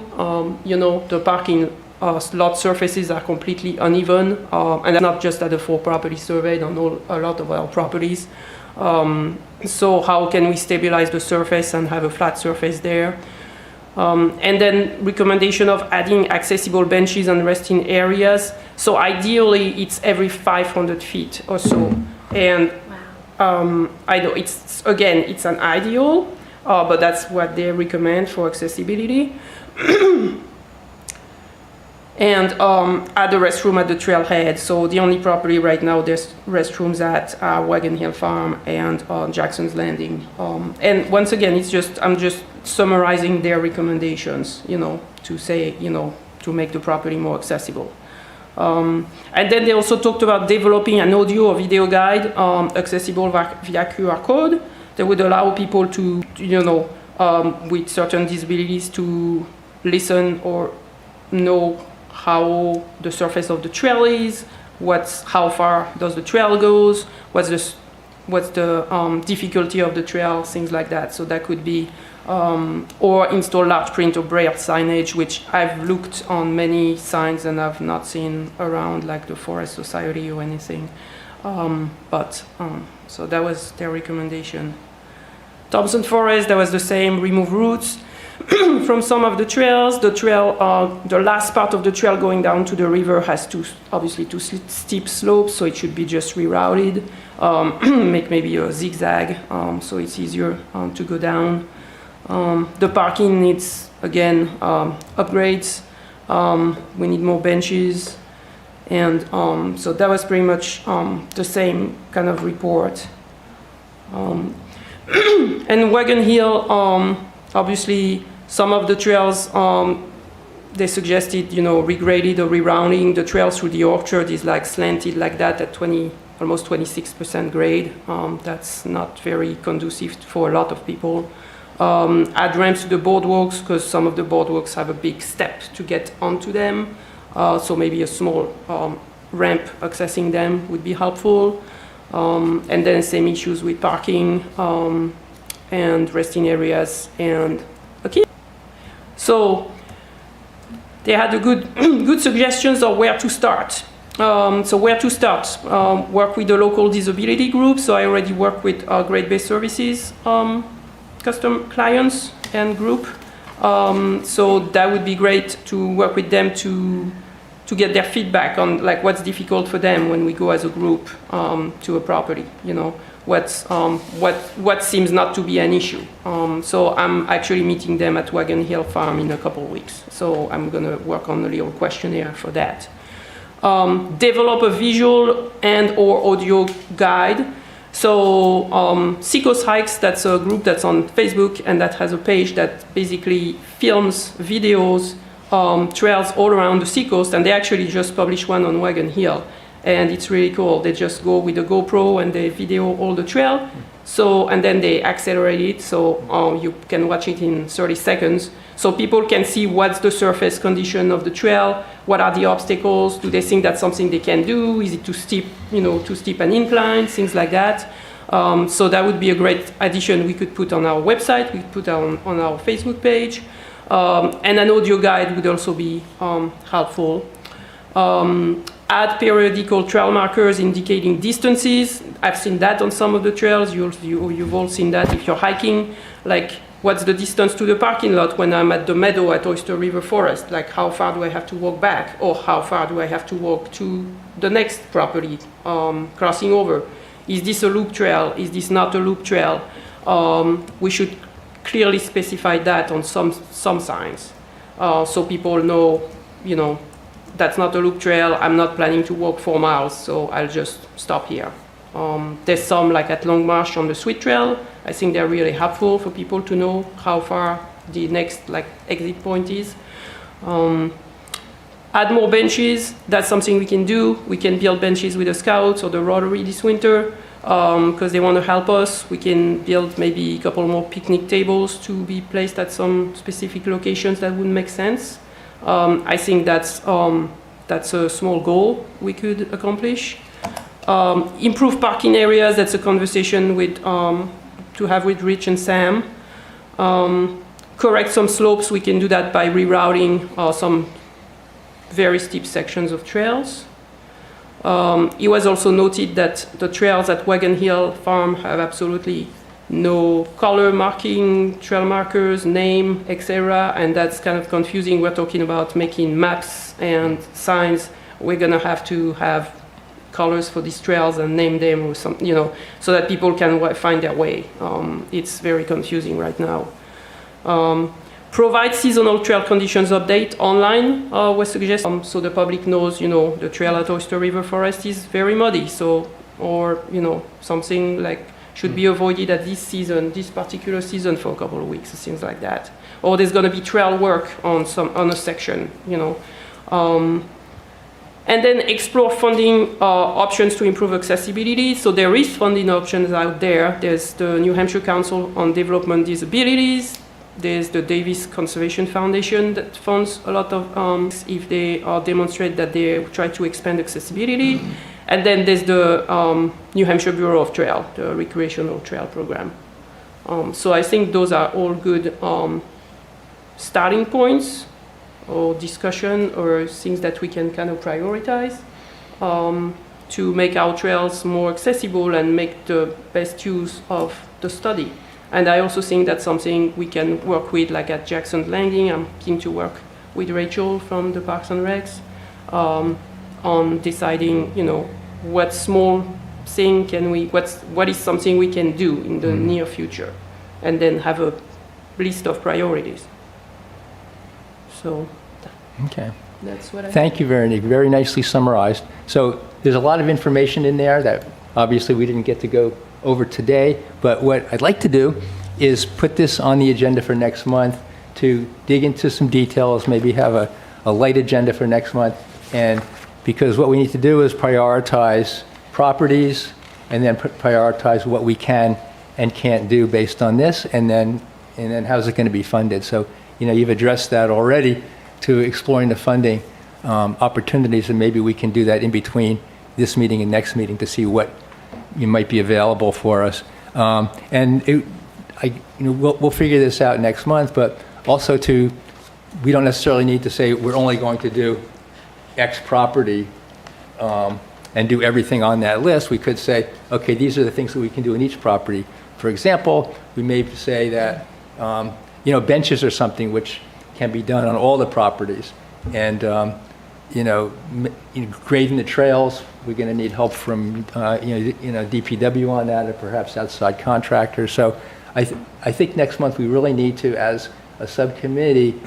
The parking lot surfaces are completely uneven, and that's not just at the 4 properties surveyed, on a lot of our properties. So how can we stabilize the surface and have a flat surface there? And then recommendation of adding accessible benches and resting areas. So ideally, it's every 500 feet or so. And I know it's an ideal, but that's what they recommend for accessibility. And add a restroom at the trailhead. So the only property right now there's restrooms at Wagon Hill Farm and Jackson's Landing. And once again, I'm just summarizing their recommendations, to say, to make the property more accessible. And then they also talked about developing an audio or video guide accessible via QR code that would allow people to, with certain disabilities to listen or know how the surface of the trail is, how far does the trail goes, what's the difficulty of the trail, things like that. So that could be, or install large print or braille signage, which I've looked on many signs and I've not seen around, like the Forest Society or anything. So that was their recommendation. Thompson Forest, that was the same, remove roots from some of the trails. The last part of the trail going down to the river has obviously two steep slopes, so it should be just rerouted. Make maybe a zigzag, so it's easier to go down. The parking needs, again, upgrades. We need more benches. And so that was pretty much the same kind of report. And Wagon Hill, obviously, some of the trails, they suggested, regraded or rerounding. The trail through the orchard is like slanted like that at almost 26% grade. That's not very conducive for a lot of people. Add ramps to the boardwalks, because some of the boardwalks have a big step to get onto them. So maybe a small ramp accessing them would be helpful. And then same issues with parking and resting areas and okay. So they had a good suggestions of where to start. So where to start? Work with the local disability group. So I already work with Great Bay Services custom clients and group. So that would be great to work with them to get their feedback on like what's difficult for them when we go as a group to a property. What seems not to be an issue. So I'm actually meeting them at Wagon Hill Farm in a couple of weeks. So I'm going to work on a little questionnaire for that. Develop a visual and/or audio guide. So Seacoast Hikes, that's a group that's on Facebook and that has a page that basically films videos, trails all around the Seacoast, and they actually just published one on Wagon Hill. and it's really cool. They just go with the GoPro and they video all the trail. So, and then they accelerate it, so you can watch it in 30 seconds. So people can see what's the surface condition of the trail, what are the obstacles, do they think that's something they can do, is it too steep, too steep an incline, things like that. So that would be a great addition we could put on our website, we could put on our Facebook page. And an audio guide would also be helpful. Add periodical trail markers indicating distances. I've seen that on some of the trails. You've all seen that if you're hiking. Like, what's the distance to the parking lot when I'm at the meadow at Oyster River Forest? Like, how far do I have to walk back? Or how far do I have to walk to the next property, crossing over? Is this a loop trail? Is this not a loop trail? We should clearly specify that on some signs. So people know, that's not a loop trail, I'm not planning to walk 4 miles, so I'll just stop here. There's some, like at Long Marsh on the Sweet Trail, I think they're really helpful for people to know how far the next exit point is. Add more benches, that's something we can do. We can build benches with the Scouts or the Rotary this winter, because they want to help us. We can build maybe a couple more picnic tables to be placed at some specific locations that would make sense. I think that's a small goal we could accomplish. Improve parking areas, that's a conversation to have with Rich and Sam. Correct some slopes, we can do that by rerouting some very steep sections of trails. It was also noted that the trails at Wagon Hill Farm have absolutely no color marking, trail markers, name, etc. And that's kind of confusing. We're talking about making maps and signs. We're gonna have to have colors for these trails and name them or some, so that people can find their way. It's very confusing right now. Provide seasonal trail conditions update online was suggested, so the public knows, the trail at Oyster River Forest is very muddy, so, or, something like should be avoided at this particular season for a couple of weeks, things like that. Or there's going to be trail work on a section, And then explore funding options to improve accessibility. So there is funding options out there. There's the New Hampshire Council on Development Disabilities. There's the Davis Conservation Foundation that funds a lot of if they demonstrate that they try to expand accessibility. And then there's the New Hampshire Bureau of Trail, the recreational trail program. So I think those are all good starting points or discussion or things that we can kind of prioritize to make our trails more accessible and make the best use of the study. And I also think that's something we can work with, like at Jackson Landing. I'm keen to work with Rachel from the Parks and Recs on deciding, what small thing what is something we can do in the near future, and then have a list of priorities. So, Okay. That's what I Thank you, Veronique. Very nicely summarized. So there's a lot of information in there that obviously we didn't get to go over today, but what I'd like to do is put this on the agenda for next month to dig into some details, maybe have a light agenda for next month. And because what we need to do is prioritize properties and then prioritize what we can and can't do based on this, and then how's it going to be funded. So, you've addressed that already to exploring the funding opportunities, and maybe we can do that in between this meeting and next meeting to see what might be available for us. We'll figure this out next month, but also we don't necessarily need to say we're only going to do X property and do everything on that list. We could say, okay, these are the things that we can do in each property. For example, we may say that, benches are something which can be done on all the properties. And, grading the trails, we're going to need help from, DPW on that, or perhaps outside contractors. So I think next month we really need to, as a subcommittee,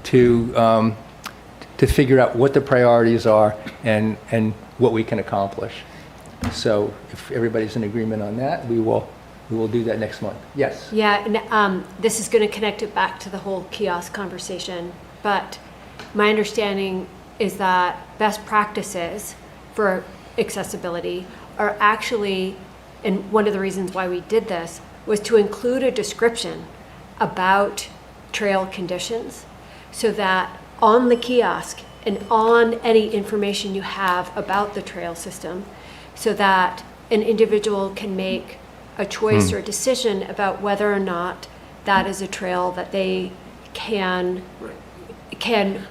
to figure out what the priorities are and what we can accomplish. So if everybody's in agreement on that, we will do that next month. Yes? Yeah, and this is going to connect it back to the whole kiosk conversation, but my understanding is that best practices for accessibility are actually, and one of the reasons why we did this was to include a description about trail conditions so that on the kiosk and on any information you have about the trail system, so that an individual can make a choice or decision about whether or not that is a trail that they can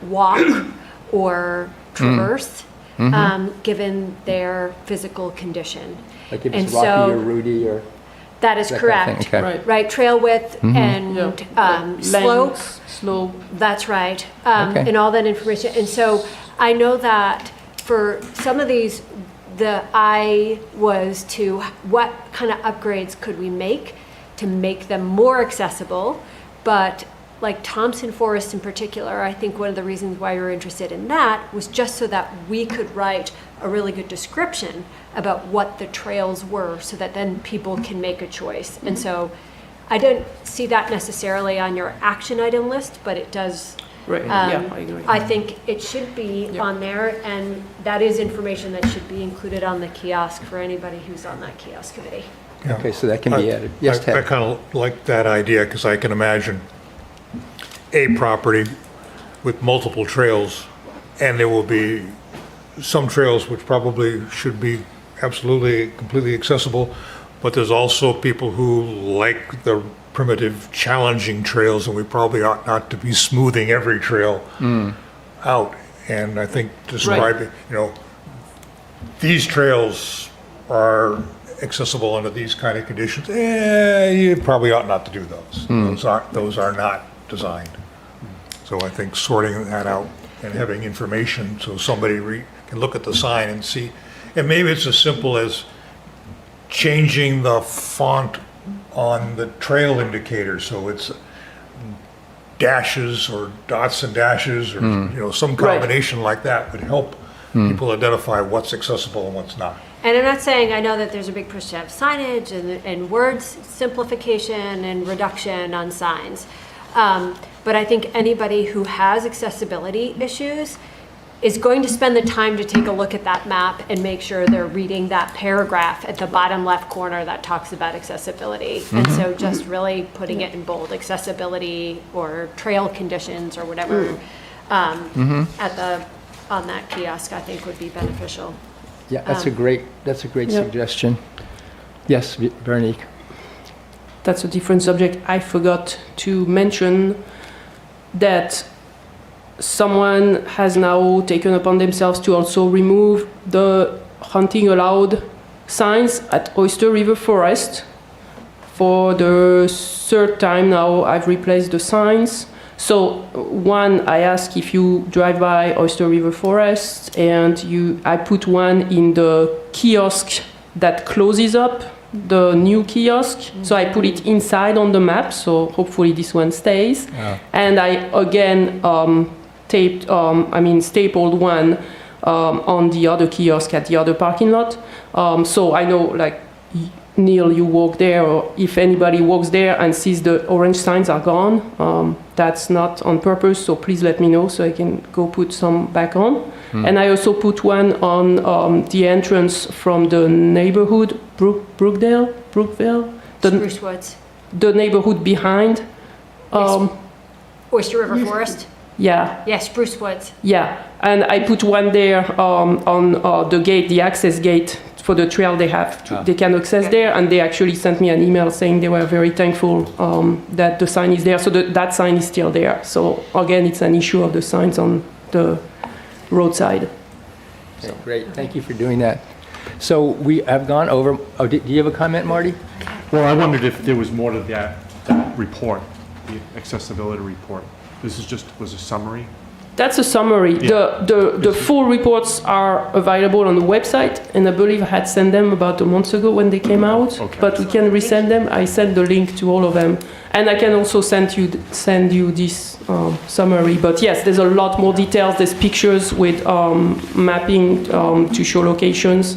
walk or traverse, given their physical condition. Like if And it's rocky so- or rooty or That is that kind of thing, correct. okay. Right. Right, trail width and slope. Length, slope. That's right. Okay. And all that information. And so I know that for some of these, the eye was to what kind of upgrades could we make to make them more accessible. But like Thompson Forest in particular, I think one of the reasons why we were interested in that was just so that we could write a really good description about what the trails were so that then people can make a choice. And so I don't see that necessarily on your action item list, but it does. Right, yeah, I agree. I think it should be Yeah. on there, and that is information that should be included on the kiosk for anybody who's on that kiosk committee. Yeah. Okay, so that can be added. Yes, I Ted? kind of like that idea because I can imagine a property with multiple trails, and there will be some trails which probably should be absolutely, completely accessible, but there's also people who like the primitive, challenging trails, and we probably ought not to be smoothing every trail out. And I think describing, these trails are accessible under these kind of conditions, you probably ought not to do those. Those are not designed. So I think sorting that out and having information so somebody can look at the sign and see, and maybe it's as simple as changing the font on the trail indicator so it's dashes or dots and dashes or some combination like that would help people identify what's accessible and what's not. And I'm not saying, I know that there's a big push to have signage and words simplification and reduction on signs. But I think anybody who has accessibility issues is going to spend the time to take a look at that map and make sure they're reading that paragraph at the bottom left corner that talks about accessibility. And so just really putting it in bold, accessibility or trail conditions or whatever on that kiosk, I think would be beneficial. Yeah, that's a great suggestion. Yes, Veronique? That's a different subject. I forgot to mention that someone has now taken upon themselves to also remove the hunting allowed signs at Oyster River Forest. For the third time now, I've replaced the signs. So one, I ask if you drive by Oyster River Forest, and I put one in the kiosk that closes up, the new kiosk. So I put it inside on the map, so hopefully this one stays. And I again stapled one on the other kiosk at the other parking lot. So I know, like, Neil, you walk there, or if anybody walks there and sees the orange signs are gone, that's not on purpose, so please let me know so I can go put some back on. And I also put one on the entrance from the neighborhood, Brookville, Spruce Woods, the neighborhood behind. Oyster River Forest. Yeah. Yeah, Spruce Woods. Yeah, and I put one there on the gate, the access gate for the trail they have. They can access there, and they actually sent me an email saying they were very thankful that the sign is there. So that sign is still there. So again, it's an issue of the signs on the roadside. Okay, great, thank you for doing that. So we have gone over, do you have a comment, Marty? Well, I wondered if there was more to that report, the accessibility report. This was a summary? That's a summary. Yeah. The full reports are available on the website, and I believe I had sent them about a month ago when they came out. Okay. But we can resend them. I sent the link to all of them, and I can also send you this summary. But yes, there's a lot more details. There's pictures with mapping to show locations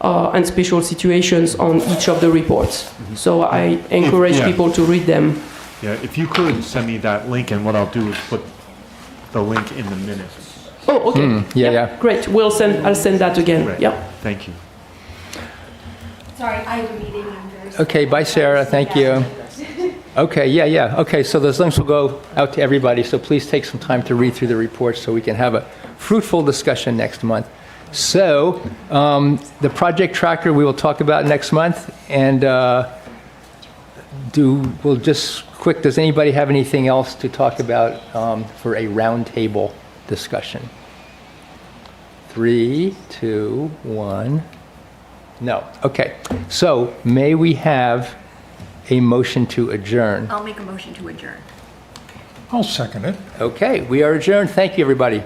and special situations on each of the reports. So I encourage people to read them. Yeah, if you could send me that link, and what I'll do is put the link in the minutes. Oh, okay. yeah. Great, I'll send that again, Right. yeah. Thank you. Sorry, I have a meeting. I'm very sorry. Okay, bye, Sarah, thank you. Okay, yeah. Okay, so those links will go out to everybody, so please take some time to read through the reports so we can have a fruitful discussion next month. So, the project tracker we will talk about next month, and does anybody have anything else to talk about for a roundtable discussion? 3, 2, 1. No. Okay. So, may we have a motion to adjourn? I'll make a motion to adjourn. I'll second it. Okay, we are adjourned. Thank you, everybody.